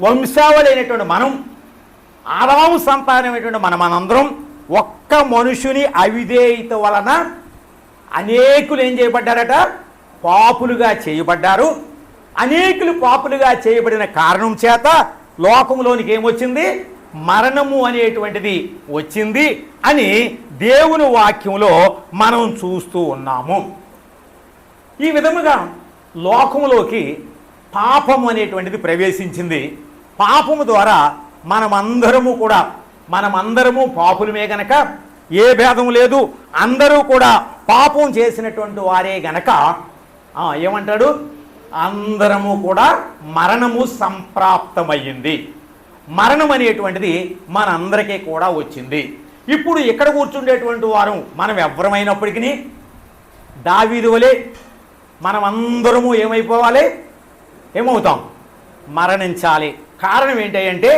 వంశావళైనటువంటి మనం, ఆదాము సంతానమైనటువంటి మనందరం ఒక్క మనుషుని అవిధేయత వలన అనేకులు ఏం చేయబడ్డారట, పాపులుగా చేయబడ్డారు. అనేకులు పాపులుగా చేయబడిన కారణం చేత లోకంలోనికి ఏమొచ్చింది, మరణము అనేటువంటిది వచ్చింది అని దేవుని వాక్యంలో మనం చూస్తూ ఉన్నాము. ఈ విధముగా లోకములోకి పాపము అనేటువంటిది ప్రవేశించింది. పాపము ద్వారా మనమందరము పాపులమే గనక ఏ భేదం లేదు, అందరూ కూడా పాపం చేసినటువంటి వారే గనక ఏమంటాడు, అందరము కూడా మరణము సంప్రాప్తమయ్యింది. మరణం అనేటువంటిది మనందరికీ కూడా వచ్చింది. ఇప్పుడు ఇక్కడ కూర్చుండేటువంటి వారు మనం ఎవ్వరమైనప్పటికీ దావీదు వలె మనమందరము ఏమైపోవాలి, ఏమవుతాం, మరణించాలి. కారణం ఏంటంటే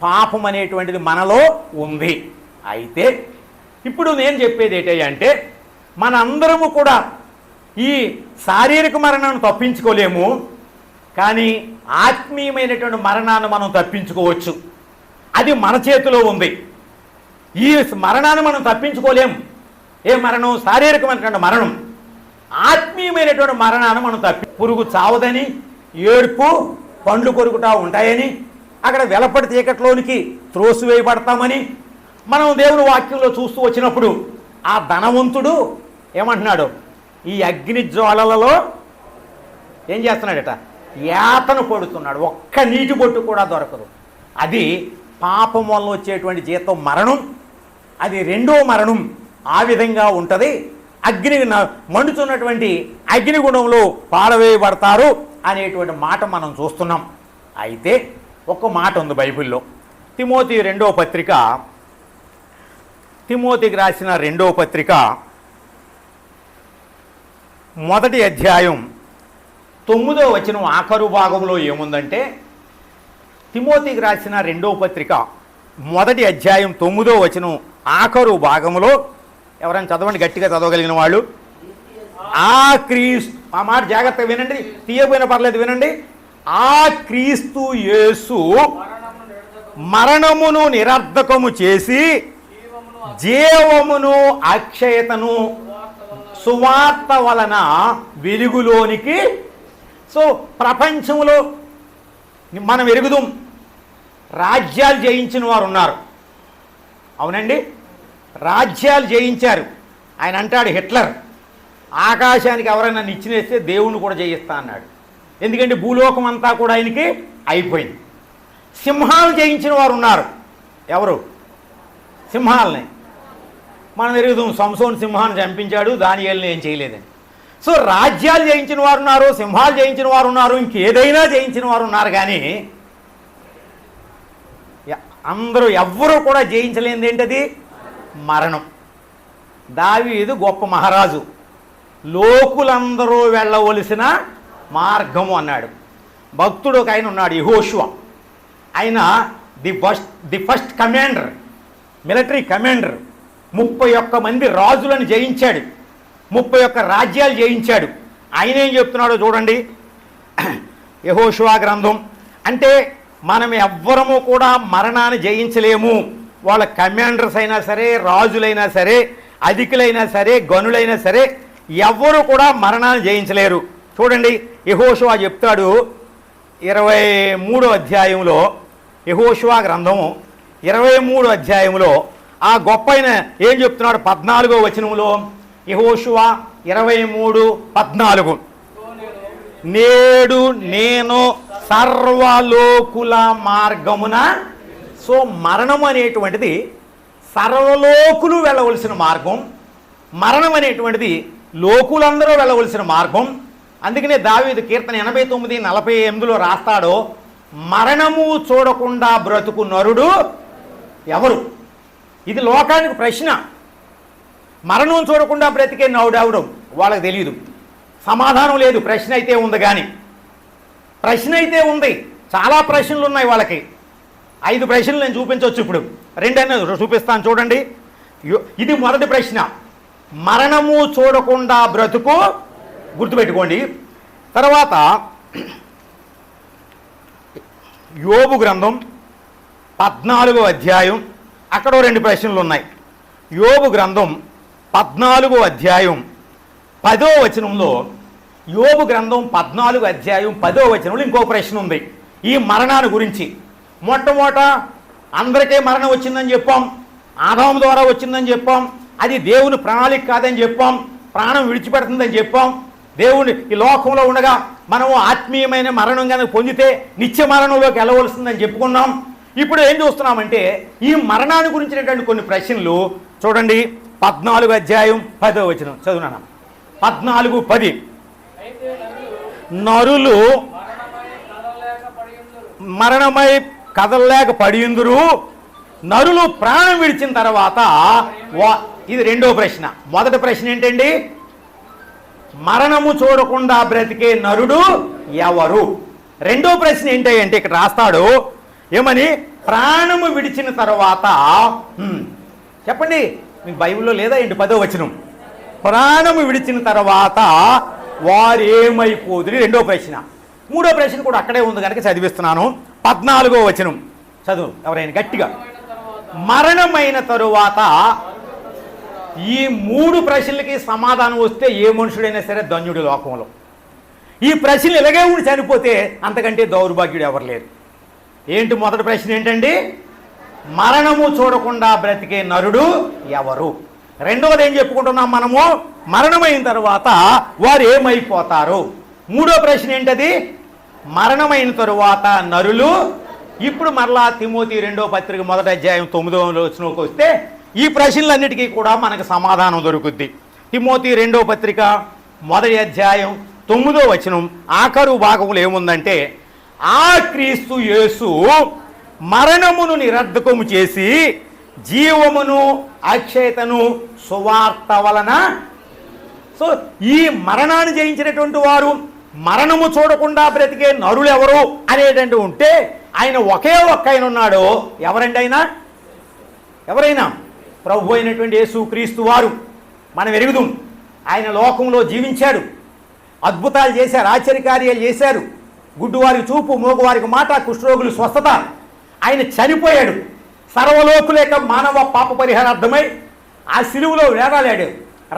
పాపం అనేటువంటిది మనలో ఉంది. అయితే ఇప్పుడు నేను చెప్పేది ఏంటంటే, మనందరము కూడా ఈ శారీరక మరణాన్ని తప్పించుకోలేము, కానీ ఆత్మీయమైనటువంటి మరణాన్ని మనం తప్పించుకోవచ్చు. అది మన చేతిలో ఉంది. ఈ మరణాన్ని మనం తప్పించుకోలేం. ఏ మరణం? శారీరకమైనటువంటి మరణం. ఆత్మీయమైనటువంటి మరణాన్ని మనం పురుగు చావదని, ఏడుపు పండ్లు కొరుకుతా ఉంటాయని, అక్కడ వెలపడి చీకట్లోనికి త్రోసివేయబడతామని మనం దేవుని వాక్యంలో చూస్తూ వచ్చినప్పుడు ఆ ధనవంతుడు ఏమంటున్నాడు? ఈ అగ్ని జ్వాలలలో ఏం చేస్తున్నాడట? యాతన పడుతున్నాడు. ఒక్క నీటి బొట్టు కూడా దొరకదు. అది పాపం వల్ల వచ్చేటువంటి జీతం మరణం. అది రెండో మరణం. ఆ విధంగా ఉంటుంది. అగ్ని మండుతున్నటువంటి అగ్నిగుణంలో పారవేయబడతారు అనేటువంటి మాట మనం చూస్తున్నాం. అయితే ఒక మాట ఉంది బైబిల్లో. తిమోతికి రాసిన రెండవ పత్రిక 1వ అధ్యాయం 9వ వచనం ఆఖరు భాగంలో ఏముందంటే, తిమోతికి రాసిన రెండవ పత్రిక 1వ అధ్యాయం 9వ వచనం ఆఖరు భాగంలో ఎవరైనా చదవండి, గట్టిగా చదవగలిగిన వాళ్ళు. ఆ క్రీస్తు, ఆ మాట జాగ్రత్తగా వినండి, తీయపోయినా పర్లేదు వినండి. ఆ క్రీస్తు యేసు మరణమును నిరర్ధకము చేసి జీవమును అక్షయతను సువార్త వలన వెలుగులోనికి. సో ప్రపంచంలో మనం ఎరుగుదాం, రాజ్యాలు జయించిన వారు ఉన్నారు. అవునండి, రాజ్యాలు జయించారు. ఆయన అంటాడు, హిట్లర్ ఆకాశానికి ఎవరైనా నిచ్చినేస్తే దేవుణ్ణి కూడా జయిస్తా అన్నాడు. ఎందుకంటే భూలోకం అంతా కూడా ఆయనకి అయిపోయింది. సింహాలు జయించిన వారు ఉన్నారు. ఎవరు? సింహాలని మనం ఎరుగుదాం. సంసోన్ సింహాన్ని చంపించాడు, దానియేలుని ఏం చేయలేదని. సో రాజ్యాలు జయించిన వారు ఉన్నారు, సింహాలు జయించిన వారు ఉన్నారు, ఇంకేదైనా జయించిన వారు ఉన్నారు. కానీ అందరూ ఎవ్వరూ కూడా జయించలేనిది ఏంటది? మరణం. దావీదు గొప్ప మహారాజు, లోకులందరూ వెళ్ళవలసిన మార్గము అన్నాడు. భక్తుడు ఒక ఆయన ఉన్నాడు, యెహోషువ. ఆయన the first commander, military commander. 31 మంది రాజులను జయించాడు, 31 రాజ్యాలు జయించాడు. ఆయన ఏం చెప్తున్నాడో చూడండి. యెహోషువ గ్రంథం. అంటే మనం ఎవ్వరము కూడా మరణాన్ని జయించలేము. వాళ్ళ కమాండర్స్ అయినా సరే, రాజులైనా సరే, అధికులైనా సరే, గనులైనా సరే, ఎవ్వరు కూడా మరణాన్ని జయించలేరు. చూడండి, యెహోషువ చెప్తాడు 23వ అధ్యాయంలో, యెహోషువ గ్రంథము 23వ అధ్యాయంలో ఆ గొప్ప ఆయన ఏం చెప్తున్నాడు? 14వ వచనంలో, యెహోషువ 23:14, నేడు నేను సర్వలోకుల మార్గమున. సో మరణం అనేటువంటిది సర్వలోకులు వెళ్ళవలసిన మార్గం. మరణం అనేటువంటిది లోకులందరూ వెళ్ళవలసిన మార్గం. అందుకనే దావీదు కీర్తన 89:48లో రాస్తాడో, మరణము చూడకుండా బ్రతుకు నరుడు ఎవరు? ఇది లోకానికి ప్రశ్న. మరణం చూడకుండా బ్రతికే నరుడెవరు? వాళ్ళకి తెలియదు. సమాధానం లేదు. ప్రశ్న అయితే ఉంది, కానీ ప్రశ్న అయితే ఉంది. చాలా ప్రశ్నలు ఉన్నాయి వాళ్ళకి. 5 ప్రశ్నలు నేను చూపించవచ్చు. ఇప్పుడు 2 చూపిస్తాను చూడండి. ఇది మొదటి ప్రశ్న, మరణము చూడకుండా బ్రతుకు. గుర్తుపెట్టుకోండి. తర్వాత యోబు గ్రంథం 14వ అధ్యాయం, అక్కడ 2 ప్రశ్నలు ఉన్నాయి. యోబు గ్రంథం 14వ అధ్యాయం 10వ వచనంలో, యోబు గ్రంథం 14వ అధ్యాయం 10వ వచనంలో ఇంకో ప్రశ్న ఉంది ఈ మరణాన్ని గురించి. మొట్టమొదట అందరికీ మరణం వచ్చిందని చెప్పాం, ఆదాము ద్వారా వచ్చిందని చెప్పాం, అది దేవుని ప్రణాళిక కాదని చెప్పాం, ప్రాణం విడిచిపెడుతుందని చెప్పాం. దేవుని ఈ లోకంలో ఉండగా మనము ఆత్మీయమైన మరణం కనుక పొందితే నిత్య మరణంలోకి వెళ్ళవలసిందని చెప్పుకున్నాం. ఇప్పుడు ఏం చూస్తున్నామంటే ఈ మరణాన్ని గురించినటువంటి కొన్ని ప్రశ్నలు చూడండి. 14వ అధ్యాయం 10వ వచనం చదువునాను. 14:10, నరులు మరణమై కదలలేక పడియుందురు, నరులు ప్రాణం విడిచిన తర్వాత. ఇది రెండో ప్రశ్న. మొదటి ప్రశ్న ఏంటండి? మరణము చూడకుండా బ్రతికే నరుడు ఎవరు? రెండో ప్రశ్న ఏంటంటే ఇక్కడ రాస్తాడు ఏమని? ప్రాణము విడిచిన తర్వాత. చెప్పండి, మీకు బైబిల్లో లేదా ఏంటి? 10వ వచనం. ప్రాణము విడిచిన తర్వాత వారు ఏమైపోదురు? రెండో ప్రశ్న. మూడో ప్రశ్న కూడా అక్కడే ఉంది కనుక చదివిస్తున్నాను. 14వ వచనం చదువు ఎవరైనా గట్టిగా. మరణమైన తరువాత ఈ 3 ప్రశ్నలకి సమాధానం వస్తే ఏ మనుషుడైనా సరే ధన్యుడు లోకంలో. ఈ ప్రశ్నలు ఇలాగే ఉండి చనిపోతే అంతకంటే దౌర్భాగ్యుడు ఎవరు లేరు. ఏంటి మొదటి ప్రశ్న ఏంటండి? మరణము చూడకుండా బ్రతికే నరుడు ఎవరు? రెండవది ఏం చెప్పుకుంటున్నాం మనము? మరణమైన తర్వాత వారు ఏమైపోతారు. మూడో ప్రశ్న ఏంటది? మరణమైన తరువాత నరులు. ఇప్పుడు మరలా తిమోతి 2వ పత్రిక 1వ అధ్యాయం 9వ వచనంలోకి వస్తే ఈ ప్రశ్నలన్నిటికీ కూడా మనకు సమాధానం దొరుకుద్ది. తిమోతి 2వ పత్రిక 1వ అధ్యాయం 9వ వచనం ఆఖరు భాగంలో ఏముందంటే, ఆ క్రీస్తు యేసు మరణమును నిరర్ధకము చేసి జీవమును అక్షయతను సువార్త వలన. సో ఈ మరణాన్ని జయించినటువంటి వారు, మరణము చూడకుండా బ్రతికే నరులు ఎవరు అనేటువంటి ఉంటే ఆయన ఒకే ఒక్క ఆయన ఉన్నాడు. ఎవరండి ఆయన? ఎవరైనా ప్రభు అయినటువంటి యేసు క్రీస్తు వారు. మనం ఎరుగుదాం, ఆయన లోకంలో జీవించాడు, అద్భుతాలు చేశారు, ఆశ్చర్యకార్యాలు చేశారు, గుడ్డువారికి చూపు, మూగవారికి మాట, కుష్ఠరోగులు స్వస్థత. ఆయన చనిపోయాడు, సర్వలోకుల యొక్క మానవ పాప పరిహారార్థమై ఆ శిలువలో వేలాడాడు,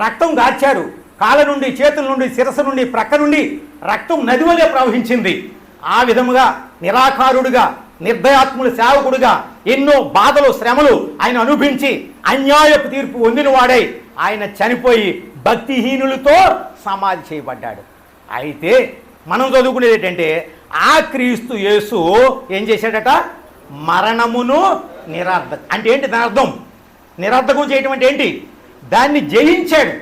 రక్తం గార్చారు, కాళ్ళ నుండి, చేతుల నుండి, శిరస్సు నుండి, ప్రక్క నుండి రక్తం నది వలె ప్రవహించింది. ఆ విధముగా నిరాకారుడుగా, నిర్దయాత్ముల సేవకుడుగా ఎన్నో బాధలు, శ్రమలు ఆయన అనుభవించి అన్యాయపు తీర్పు పొందిన వాడై ఆయన చనిపోయి భక్తిహీనులతో సమాధి చేయబడ్డాడు. అయితే మనం చదువుకునేది ఏంటంటే, ఆ క్రీస్తు యేసు ఏం చేశాడట? మరణమును నిరర్ధకం. అంటే ఏంటి దాని అర్థం? నిరర్ధకం చేయటం అంటే ఏంటి? దాన్ని జయించాడు.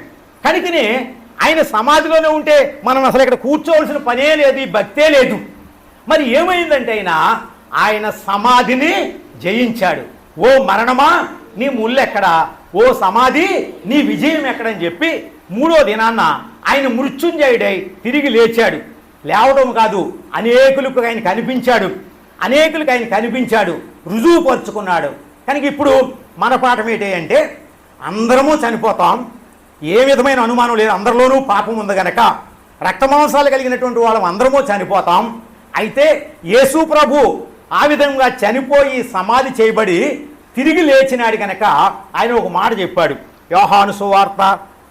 కనుకనే ఆయన సమాధిలోనే ఉంటే మనం అసలు ఇక్కడ కూర్చోవలసిన పనే లేదు, ఈ భక్తే లేదు. మరి ఏమైందంటే ఆయన సమాధిని జయించాడు. ఓ మరణమా నీ ముల్లెక్కడా, ఓ సమాధి నీ విజయం ఎక్కడని చెప్పి 3వ దినాన్న ఆయన మృత్యుంజయుడై తిరిగి లేచాడు. లేవడం కాదు, అనేకులకు ఆయన కనిపించాడు, రుజువుపరుచుకున్నాడు. కనుక ఇప్పుడు మన పాఠం ఏంటి అంటే, అందరము చనిపోతాం, ఏ విధమైన అనుమానం లేదు, అందరిలోనూ పాపం ఉంది గనక రక్తమాంసాలు కలిగినటువంటి వాళ్ళం అందరము చనిపోతాం. అయితే యేసు ప్రభు ఆ విధంగా చనిపోయి సమాధి చేయబడి తిరిగి లేచినాడు కనుక ఆయన ఒక మాట చెప్పాడు. యోహాను సువార్త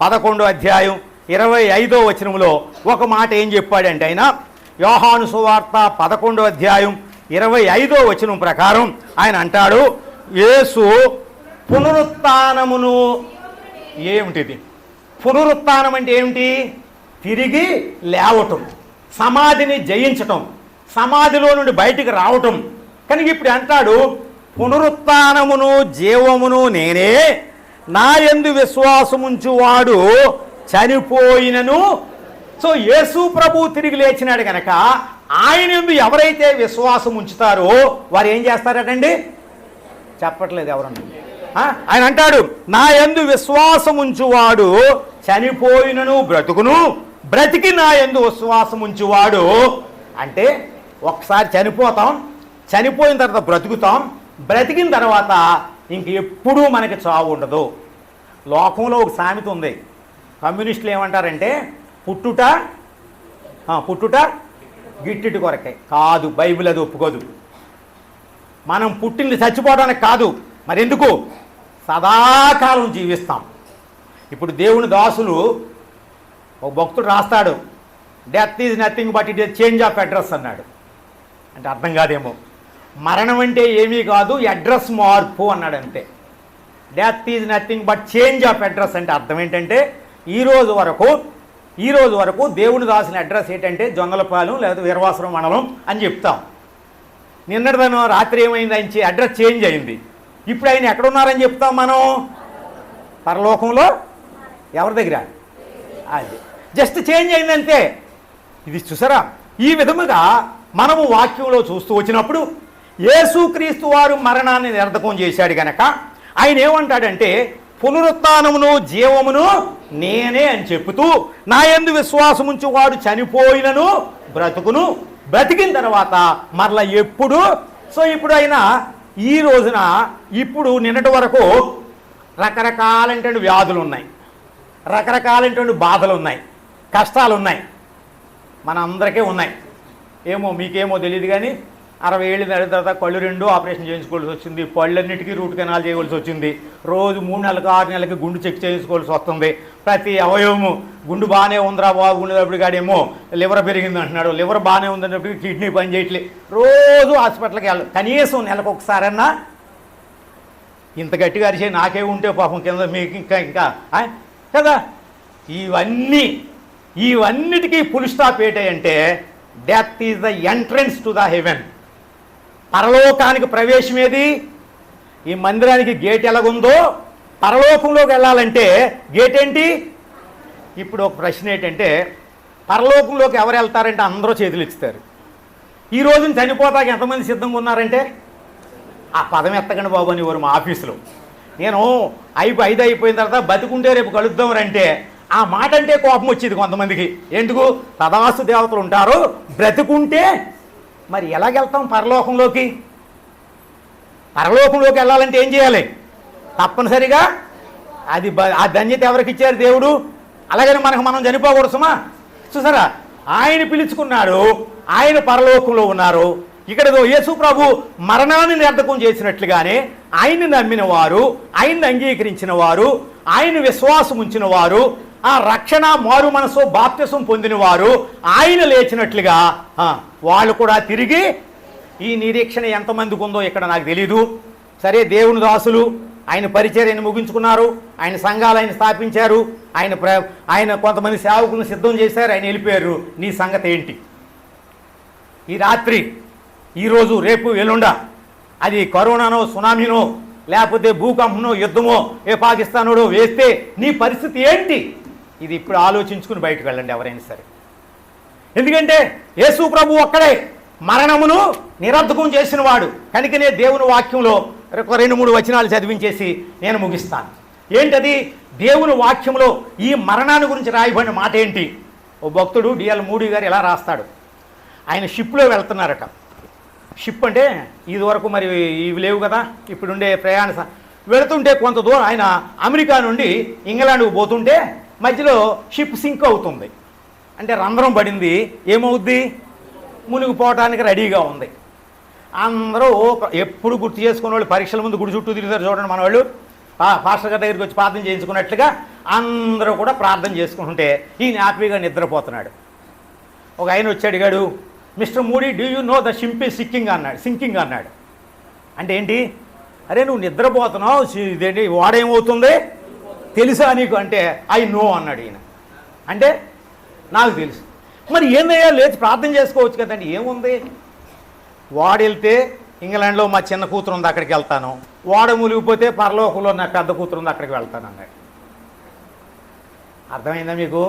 11వ అధ్యాయం 25వ వచనంలో ఒక మాట ఏం చెప్పాడంటే, ఆయన యోహాను సువార్త 11వ అధ్యాయం 25వ వచనం ప్రకారం ఆయన అంటాడు, యేసు పునరుత్థానమును. ఏమిటిది పునరుత్థానం అంటే? ఏమిటి? తిరిగి లేవటం, సమాధిని జయించటం, సమాధిలో నుండి బయటికి రావటం. కనుక ఇప్పుడు అంటాడు, పునరుత్థానమును జీవమును నేనే, నా యందు విశ్వాసముంచువాడు చనిపోయినను. సో యేసు ప్రభు తిరిగి లేచినాడు కనుక ఆయన యందు ఎవరైతే విశ్వాసం ఉంచుతారో వారు ఏం చేస్తారటండి? చెప్పట్లేదు ఎవరన్నా. ఆయన అంటాడు, నా యందు విశ్వాసం ఉంచువాడు చనిపోయినను బ్రతుకును, బ్రతికి నా యందు విశ్వాసం ఉంచువాడు. అంటే ఒకసారి చనిపోతాం, చనిపోయిన తర్వాత బ్రతుకుతాం, బ్రతికిన తర్వాత ఇంక ఎప్పుడూ మనకి చావు ఉండదు. లోకంలో ఒక సామెత ఉంది, కమ్యూనిస్టులు ఏమంటారంటే, పుట్టుట గిట్టిటి కొరకే. కాదు, బైబిల్ అది ఒప్పుకోదు. మనం పుట్టింది చచ్చిపోవడానికి కాదు, మరెందుకు? సదాకాలం జీవిస్తాం. ఇప్పుడు దేవుని దాసులు ఒక భక్తుడు రాస్తాడు, death is nothing but it is change of address అన్నాడు. అంటే అర్థం కాదేమో, మరణం అంటే ఏమీ కాదు, అడ్రస్ మార్పు అన్నాడు అంతే. Death is nothing but change of address అంటే అర్థం ఏంటంటే, ఈ రోజు వరకు దేవుని దాసిన అడ్రస్ ఏంటంటే జొన్నలపాలెం లేదా వీరవాసరం మండలం అని చెప్తాం. నిన్నటిదనం రాత్రి ఏమైంది, ఆయన అడ్రస్ చేంజ్ అయింది. ఇప్పుడు ఆయన ఎక్కడున్నారని చెప్తాం మనం? పరలోకంలో. ఎవరి దగ్గర? అది జస్ట్ చేంజ్ అయిందంతే. ఇది చూసారా? ఈ విధముగా మనము వాక్యంలో చూస్తూ వచ్చినప్పుడు యేసుక్రీస్తు వారు మరణాన్ని నిరర్ధకం చేశాడు గనక ఆయన ఏమంటాడంటే, పునరుత్థానమును జీవమును నేనే అని చెప్పుతూ, నా యందు విశ్వాసముంచు వాడు చనిపోయినను బ్రతుకును, బ్రతికిన తర్వాత మరలా ఎప్పుడు. సో ఇప్పుడు ఆయన ఈ రోజున, ఇప్పుడు నిన్నటి వరకు రకరకాలైనటువంటి వ్యాధులు ఉన్నాయి, రకరకాలైనటువంటి బాధలు ఉన్నాయి, కష్టాలు ఉన్నాయి, మన అందరికీ ఉన్నాయి. ఏమో మీకేమో తెలియదు కానీ 60 ఏళ్ళు దాటిన తర్వాత కళ్ళు 2 ఆపరేషన్ చేయించుకోవాల్సి వచ్చింది, పళ్ళన్నిటికీ రూట్ కెనాల్ చేయవలసి వచ్చింది, రోజు 3 నెలలకు 6 నెలలకి గుండు చెక్ చేయించుకోవాల్సి వస్తుంది, ప్రతి అవయవము గుండు బాగానే ఉందిరా బాబు ఉండేటప్పుడు కాడేమో లివర్ పెరిగింది అంటున్నాడు, లివర్ బాగానే ఉందన్నప్పుడు కిడ్నీ పని చేయట్లేదు, రోజు హాస్పిటల్కి వెళ్ళాలి, కనీసం నెలకు ఒకసారన్నా. ఇంత గట్టిగా అరిచే నాకే ఉంటే పాపం కింద మీకు ఇంకా కదా. ఇవన్నిటికీ ఫుల్ స్టాప్ ఏంటంటే death is the entrance to the heaven. పరలోకానికి ప్రవేశం ఏది? ఈ మందిరానికి గేట్ ఎలాగుందో పరలోకంలోకి వెళ్ళాలంటే గేట్ ఏంటి? ఇప్పుడు ఒక ప్రశ్న ఏంటంటే, పరలోకంలోకి ఎవరు వెళ్తారంటే అందరూ చేతులు ఇస్తారు. ఈ రోజున చనిపోతాక ఎంతమంది సిద్ధంగా ఉన్నారంటే, ఆ పదం ఎత్తకండి బాబు అని వారు మా ఆఫీసులో. నేను 5 అయిపోయిన తర్వాత బతికుంటే రేపు కలుద్దామరంటే ఆ మాట అంటే కోపం వచ్చేది కొంతమందికి. ఎందుకు? తదాసు దేవతలు ఉంటారు, బ్రతుకుంటే మరి ఎలాగెళ్తాం పరలోకంలోకి? పరలోకంలోకి వెళ్ళాలంటే ఏం చేయాలి? తప్పనిసరిగా ఆ ధన్యత ఎవరికి ఇచ్చారు? దేవుడు. అలాగని మనం చనిపోకూడదుమా? చూసారా, ఆయన పిలుచుకున్నాడు, ఆయన పరలోకంలో ఉన్నారు. ఇక్కడ యేసు ప్రభు మరణాన్ని నిర్ధకం చేసినట్లుగానే ఆయన్ని నమ్మిన వారు, ఆయన్ని అంగీకరించిన వారు, ఆయన విశ్వాసం ఉంచిన వారు, ఆ రక్షణ మారు మనసు బాప్తిసం పొందిన వారు ఆయన లేచినట్లుగా వాళ్ళు కూడా తిరిగి, ఈ నిరీక్షణ ఎంతమందికి ఉందో ఇక్కడ నాకు తెలీదు. సరే, దేవుని దాసులు ఆయన పరిచర్యను ముగించుకున్నారు, ఆయన సంఘాలు ఆయన స్థాపించారు, ఆయన కొంతమంది సేవకులను సిద్ధం చేశారు, ఆయన వెళ్ళిపోయారు. నీ సంగతి ఏంటి? ఈ రాత్రి, ఈరోజు, రేపు, ఎల్లుండ అది కరోనానో సునామీనో లేకపోతే భూకంపనో యుద్ధమో ఏ పాకిస్తానోడో వేస్తే నీ పరిస్థితి ఏంటి? ఇది ఇప్పుడు ఆలోచించుకుని బయటకు వెళ్ళండి ఎవరైనా సరే. ఎందుకంటే యేసు ప్రభు ఒక్కడే మరణమును నిరర్ధకం చేసిన వాడు. కనుకనే దేవుని వాక్యంలో 2-3 వచనాలు చదివించేసి నేను ముగిస్తాను. ఏంటది? దేవుని వాక్యంలో ఈ మరణాన్ని గురించి రాయబడిన మాట ఏంటి? ఓ భక్తుడు డిఎల్ మూడీ గారు ఇలా రాస్తాడు. ఆయన షిప్లో వెళ్తున్నారట. షిప్ అంటే ఇది వరకు మరి ఇవి లేవు కదా, ఇప్పుడుండే ప్రయాణ వెళుతుంటే కొంత దూరం ఆయన అమెరికా నుండి ఇంగ్లాండ్కు పోతుంటే మధ్యలో షిప్ సింక్ అవుతుంది. అంటే రంధ్రం పడింది, ఏమవుద్ది? మునిగిపోవటానికి రెడీగా ఉంది. అందరూ ఎప్పుడు గుర్తు చేసుకునే వాళ్ళు పరీక్షల ముందు గుడి చుట్టూ తిరుగుతారు చూడండి మన వాళ్ళు, పాస్టర్ గారి దగ్గరికి వచ్చి ప్రార్థన చేయించుకున్నట్లుగా అందరూ కూడా ప్రార్థన చేసుకుంటుంటే ఈయన హ్యాపీగా నిద్రపోతున్నాడు. ఒక ఆయన వచ్చి అడిగాడు, mister moody, do you know the ship is sinking అన్నాడు. అంటే ఏంటి? అరే నువ్వు నిద్రపోతున్నావు, ఇదేంటి వాడేమవుతుంది తెలుసా నీకు అంటే ఐ నో అన్నాడు ఈయన. అంటే నాకు తెలుసు. మరి ఏందయ్యా లేచి ప్రార్థన చేసుకోవచ్చు కదండి. ఏముంది? వాడు వెళ్తే ఇంగ్లాండ్లో మా చిన్న కూతురు ఉంది అక్కడికి వెళ్తాను, వాడ మునిగిపోతే పరలోకంలో నా పెద్ద కూతురు ఉంది అక్కడికి వెళ్తాను అన్నాడు. అర్థమైందా మీకు?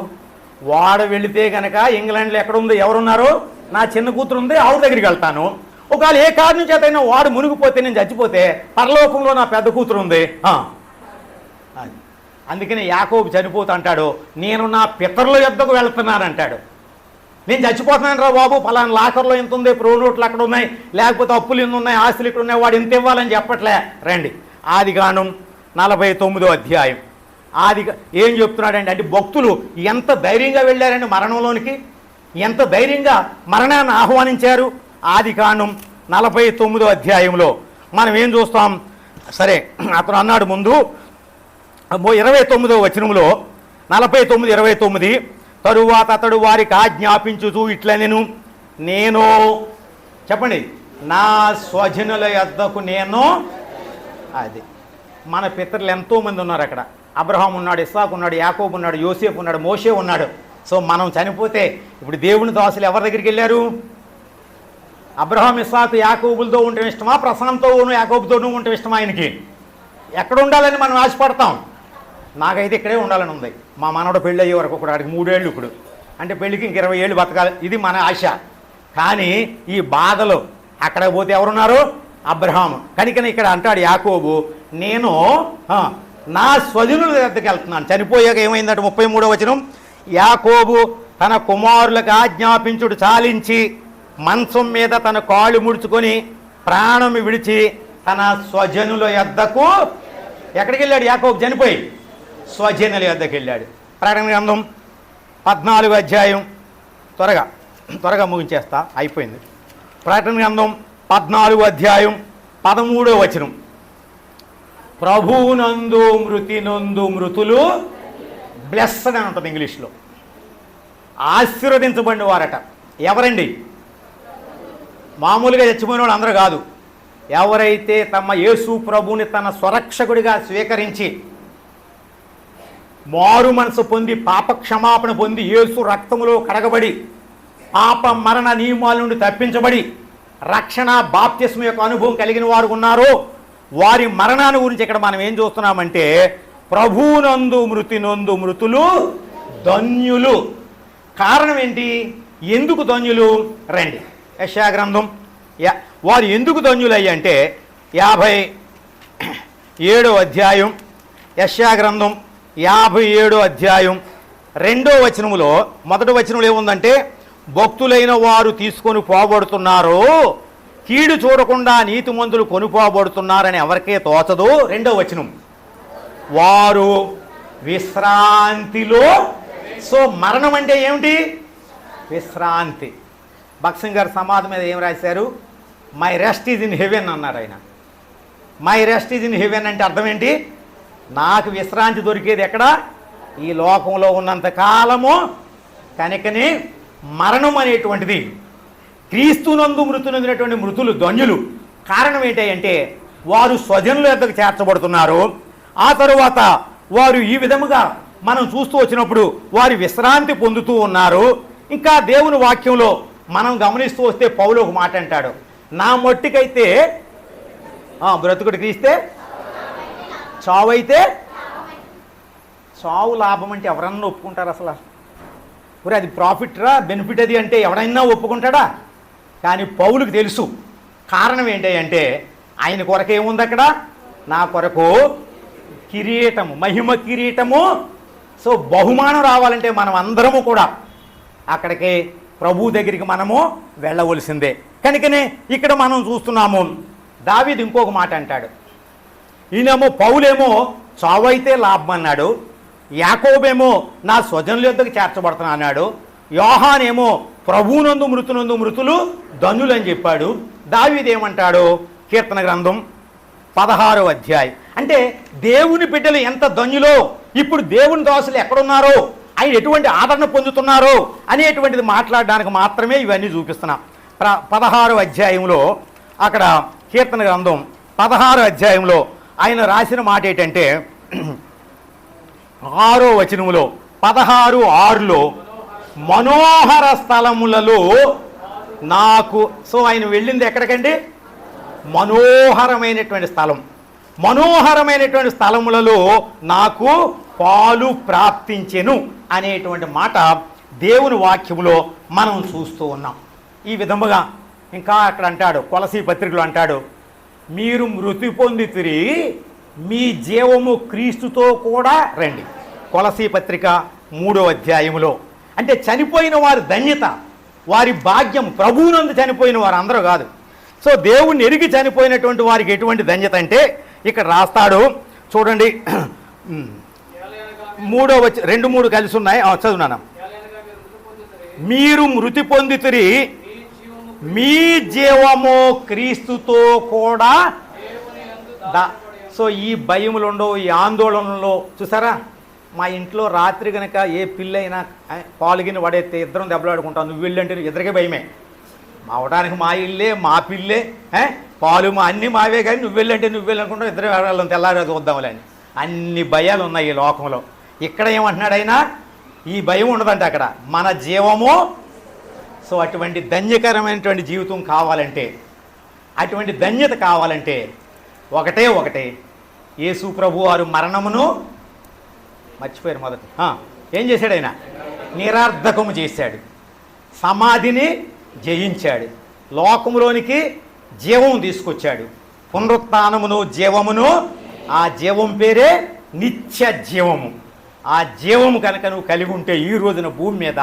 వాడ వెళితే కనుక ఇంగ్లాండ్లో ఎక్కడుంది, ఎవరున్నారు, నా చిన్న కూతురు ఉంది, ఆవిడ దగ్గరికి వెళ్తాను. ఒకవేళ ఏ కారణం చేతైనా వాడు మునిగిపోతే, నేను చచ్చిపోతే పరలోకంలో నా పెద్ద కూతురు ఉంది. అందుకని యాకోబు చనిపోతా అంటాడు, నేను నా పితరుల యొద్దకు వెళ్తున్నాను అంటాడు. నేను చచ్చిపోతున్నాను రా బాబు, ఫలానా లాకర్లో ఎంత ఉంది, ప్రో నోట్లు అక్కడ ఉన్నాయి, లేకపోతే అప్పులు ఎన్ని ఉన్నాయి, ఆస్తులు ఇక్కడ ఉన్నాయి, వాడు ఎంత ఇవ్వాలని చెప్పట్లే. రండి ఆదికాండం 49వ అధ్యాయం. ఏం చెప్తున్నాడండి అంటే భక్తులు ఎంత ధైర్యంగా వెళ్ళారండి మరణంలోనికి, ఎంత ధైర్యంగా మరణాన్ని ఆహ్వానించారు. ఆదికాండం 49వ అధ్యాయంలో మనం ఏం చూస్తాం? సరే, అతను అన్నాడు ముందు 29వ వచనంలో 49:29, తరువాత అతడు వారికి ఆజ్ఞాపించుతూ ఇట్లా నేను చెప్పండి, నా స్వజనుల యొద్దకు నేను. అది మన పితరులు ఎంతోమంది ఉన్నారు అక్కడ. అబ్రహాం ఉన్నాడు, ఇస్సాకు ఉన్నాడు, యాకోబు ఉన్నాడు, యోసేపు ఉన్నాడు, మోషే ఉన్నాడు. సో మనం చనిపోతే ఇప్పుడు దేవుని దాసులు ఎవరి దగ్గరికి వెళ్ళారు? అబ్రహాం, ఇస్సాకు, యాకోబులతో ఉండటం ఇష్టమా, ప్రసన్నంతో యాకోబుతోనూ ఉండటం ఇష్టమా? ఆయనకి ఎక్కడ ఉండాలని మనం ఆశపడతాం? నాకైతే ఇక్కడే ఉండాలని ఉంది. మా మనవడు పెళ్ళి అయ్యే వరకు కూడా, ఆడికి 3 ఏళ్ళు ఇప్పుడు, అంటే పెళ్ళికి ఇంక 20 ఏళ్ళు బతకాలి, ఇది మన ఆశ. కానీ ఈ బాధలు అక్కడ పోతే ఎవరున్నారు? అబ్రహాము. కనుకనే ఇక్కడ అంటాడు యాకోబు, నేను నా స్వజనుల దగ్గరికి వెళ్తున్నాను. చనిపోయాక ఏమైందంటే 33వ వచనం, యాకోబు తన కుమారులకు ఆజ్ఞాపించుడు చాలించి మంచం మీద తన కాళ్ళు ముడుచుకొని ప్రాణం విడిచి తన స్వజనుల యొద్దకు ఎక్కడికి వెళ్ళాడు? యాకోబు చనిపోయి స్వజనుల యొద్దకు వెళ్ళాడు. ప్రకటన గ్రంథం 14వ అధ్యాయం, త్వరగా ముగించేస్తా, అయిపోయింది. ప్రకటన గ్రంథం 14వ అధ్యాయం 13వ వచనం. ప్రభువునందు మృతి నందు మృతులు బ్లెస్డ్ అని ఉంటుంది ఇంగ్లీష్లో. ఆశీర్వదించబడిన వారట. ఎవరండి? మామూలుగా చచ్చిపోయిన వాళ్ళు అందరూ కాదు. ఎవరైతే తమ యేసు ప్రభువుని తన స్వరక్షకుడిగా స్వీకరించి మారు మనసు పొంది పాప క్షమాపణ పొంది యేసు రక్తములో కడగబడి పాప మరణ నియమాల నుండి తప్పించబడి రక్షణ బాప్తిస్మ యొక్క అనుభవం కలిగిన వారు ఉన్నారో వారి మరణాన్ని గురించి ఇక్కడ మనం ఏం చూస్తున్నామంటే ప్రభువునందు మృతి నందు మృతులు ధన్యులు. కారణం ఏంటి? ఎందుకు ధన్యులు? రండి యెషయా గ్రంథం. వారు ఎందుకు ధన్యులు అయ్యంటే 57వ అధ్యాయం, యెషయా గ్రంథం 57వ అధ్యాయం 2వ వచనములో మొదటి వచనంలో ఏముందంటే భక్తులైన వారు తీసుకొని పోబడుతున్నారు, కీడు చూడకుండా నీతిమంతులు కొనుపోబడుతున్నారని ఎవరికే తోచదు. 2వ వచనం వారు విశ్రాంతిలో. సో మరణం అంటే ఏమిటి? విశ్రాంతి. భక్సింగ్ గారు సమాధి మీద ఏం రాశారు? My rest is in heaven అన్నారు ఆయన. My rest is in heaven అంటే అర్థం ఏంటి? నాకు విశ్రాంతి దొరికేది ఎక్కడ? ఈ లోకంలో ఉన్నంత కాలము. కనుకనే మరణం అనేటువంటిది క్రీస్తునందు మృతునందునటువంటి మృతులు ధన్యులు. కారణం ఏంటంటే వారు స్వజనుల యొద్దకు చేర్చబడుతున్నారు. ఆ తరువాత వారు ఈ విధముగా మనం చూస్తూ వచ్చినప్పుడు వారు విశ్రాంతి పొందుతూ ఉన్నారు. ఇంకా దేవుని వాక్యంలో మనం గమనిస్తూ వస్తే పౌలు ఒక మాట అంటాడు, నా మట్టికైతే బ్రతుకుడు క్రీస్తే, చావు అయితే చావు లాభం అంటే ఎవరన్నా ఒప్పుకుంటారు అసలు? మరి అది ప్రాఫిట్ రా బెనిఫిట్ అది అంటే ఎవడైనా ఒప్పుకుంటాడా? కానీ పౌలుకు తెలుసు. కారణం ఏంటంటే ఆయన కొరకు ఏముంది అక్కడ? నా కొరకు కిరీటము, మహిమ కిరీటము. సో బహుమానం రావాలంటే మనం అందరము కూడా అక్కడికి ప్రభు దగ్గరికి మనము వెళ్ళవలసిందే. కనుకనే ఇక్కడ మనం చూస్తున్నాము దావీదు ఇంకొక మాట అంటాడు. ఈయనేమో పౌలేమో చావైతే లాభం అన్నాడు, యాకోబేమో నా స్వజనుల యొద్దకు చేర్చబడుతున్నా అన్నాడు, యోహానేమో ప్రభువునందు మృతునందు మృతులు ధన్యులు అని చెప్పాడు. దావీదు ఏమంటాడు? కీర్తన గ్రంథం 16వ అధ్యాయం. అంటే దేవుని బిడ్డలు ఎంత ధన్యులో, ఇప్పుడు దేవుని దాసులు ఎక్కడున్నారో, ఆయన ఎటువంటి ఆదరణ పొందుతున్నారో అనేటువంటిది మాట్లాడడానికి మాత్రమే ఇవన్నీ చూపిస్తున్నా. 16వ అధ్యాయంలో అక్కడ కీర్తన గ్రంథం 16వ అధ్యాయంలో ఆయన రాసిన మాట ఏంటంటే 6వ వచనములో 16:6లో మనోహర స్థలములలో నాకు. సో ఆయన వెళ్ళింది ఎక్కడికండి? మనోహరమైనటువంటి స్థలం. మనోహరమైనటువంటి స్థలములలో నాకు పాలు ప్రాప్తించెను అనేటువంటి మాట దేవుని వాక్యములో మనం చూస్తూ ఉన్నాం. ఈ విధముగా ఇంకా అక్కడ అంటాడు, కొలసీ పత్రికలో అంటాడు, మీరు మృతి పొందితిరి, మీ జీవము క్రీస్తుతో కూడా రండి. కొలసీ పత్రిక 3వ అధ్యాయములో. అంటే చనిపోయిన వారి ధన్యత, వారి భాగ్యం, ప్రభువునందు చనిపోయిన వారు అందరూ కాదు. సో దేవుణ్ణి ఎరిగి చనిపోయినటువంటి వారికి ఎటువంటి ధన్యత అంటే ఇక్కడ రాస్తాడు చూడండి. 2-3 కలిసి ఉన్నాయి, చదువున్నాను. మీరు మృతి పొందితిరి, మీ జీవము క్రీస్తుతో కూడా. సో ఈ భయములు ఉండవు, ఈ ఆందోళనలో చూసారా? మా ఇంట్లో రాత్రి కనుక ఏ పిల్లైనా పాలుగిన పడేస్తే ఇద్దరం దెబ్బలాడుకుంటాం. నువ్వు వెళ్ళంటే ఇద్దరికే భయమే. అవడానికి మా ఇల్లే, మా పిల్లే, పాలు మా అన్నీ మావే, కానీ నువ్వు వెళ్ళంటే నువ్వు వెళ్ళనుకుంటావు, ఇద్దరు వెళ్ళాలని తెల్లారి చూద్దాంలే అని. అన్ని భయాలు ఉన్నాయి ఈ లోకంలో. ఇక్కడ ఏమంటున్నాడు ఆయన? ఈ భయం ఉండదంటే అక్కడ మన జీవము. సో అటువంటి ధన్యకరమైనటువంటి జీవితం కావాలంటే, అటువంటి ధన్యత కావాలంటే ఒకటే యేసు ప్రభు వారు మరణమును మర్చిపోయారు. మొదట ఏం చేశాడు ఆయన? నిరర్ధకము చేశాడు, సమాధిని జయించాడు, లోకములోనికి జీవం తీసుకొచ్చాడు, పునరుత్థానమును జీవమును. ఆ జీవం పేరే నిత్య జీవము. ఆ జీవము కనుక నువ్వు కలిగి ఉంటే ఈ రోజున భూమి మీద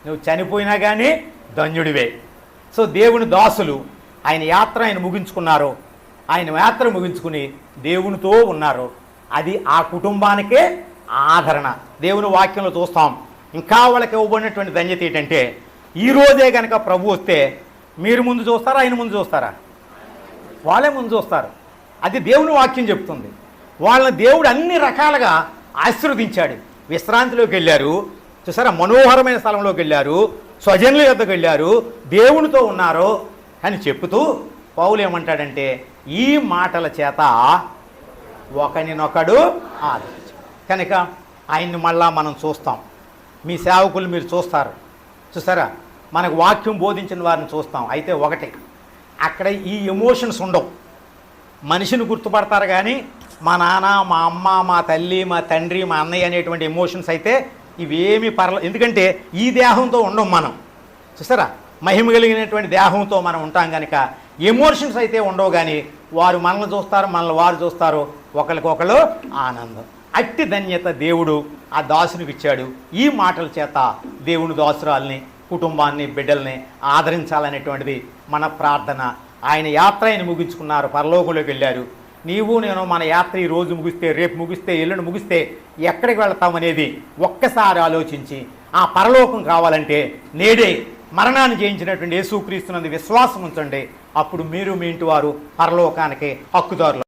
నువ్వు చనిపోయినా కానీ ధన్యుడివే. సో దేవుని దాసులు ఆయన యాత్ర ముగించుకున్నారు. ఆయన యాత్ర ముగించుకుని దేవునితో ఉన్నారు. అది ఆ కుటుంబానికే ఆదరణ. దేవుని వాక్యంలో చూస్తాం. ఇంకా వాళ్ళకి ఇవ్వబడినటువంటి ధన్యత ఏంటంటే ఈరోజే కనుక ప్రభు వస్తే మీరు ముందు చూస్తారా, ఆయన ముందు చూస్తారా? వాళ్ళే ముందు చూస్తారు. అది దేవుని వాక్యం చెప్తుంది. వాళ్ళని దేవుడు అన్ని రకాలుగా ఆశీర్వదించాడు. విశ్రాంతిలోకి వెళ్ళారు, చూసారా, మనోహరమైన స్థలంలోకి వెళ్ళారు, స్వజనుల యొద్దకు వెళ్ళారు, దేవునితో ఉన్నారు అని చెప్తూ పౌలు ఏమంటాడంటే ఈ మాటల చేత ఒకరినొకడు ఆదరించాడు. కనుక ఆయన్ని మళ్ళా మనం చూస్తాం. మీ సేవకులు మీరు చూస్తారు, చూసారా, మనకు వాక్యం బోధించిన వారిని చూస్తాం. అయితే ఒకటి, అక్కడ ఈ ఎమోషన్స్ ఉండవు. మనిషిని గుర్తుపడతారు కానీ మా నాన్న, మా అమ్మ, మా తల్లి, మా తండ్రి, మా అన్నయ్య అనేటువంటి ఎమోషన్స్ అయితే ఇవేమీ ఎందుకంటే ఈ దేహంతో ఉండం మనం. చూసారా, మహిమ కలిగినటువంటి దేహంతో మనం ఉంటాం కనుక ఎమోషన్స్ అయితే ఉండవు. కానీ వారు మనల్ని చూస్తారు, మనల్ని వారు చూస్తారు, ఒకరికొకరు ఆనందం. అట్టి ధన్యత దేవుడు ఆ దాసునికి ఇచ్చాడు. ఈ మాటల చేత దేవుని దాసురాల్ని, కుటుంబాన్ని, బిడ్డల్ని ఆదరించాలనేటువంటిది మన ప్రార్థన. ఆయన యాత్ర ఆయన ముగించుకున్నారు, పరలోకంలోకి వెళ్ళారు. నీవు నేను మన యాత్ర ఈ రోజు ముగిస్తే, రేపు ముగిస్తే, ఎల్లుండి ముగిస్తే ఎక్కడికి వెళతామనేది ఒక్కసారి ఆలోచించి ఆ పరలోకం కావాలంటే నేడే మరణాన్ని జయించినటువంటి యేసుక్రీస్తునందు విశ్వాసం ఉంచండి. అప్పుడు మీరు మీ ఇంటి వారు పరలోకానికి హక్కుదారులు.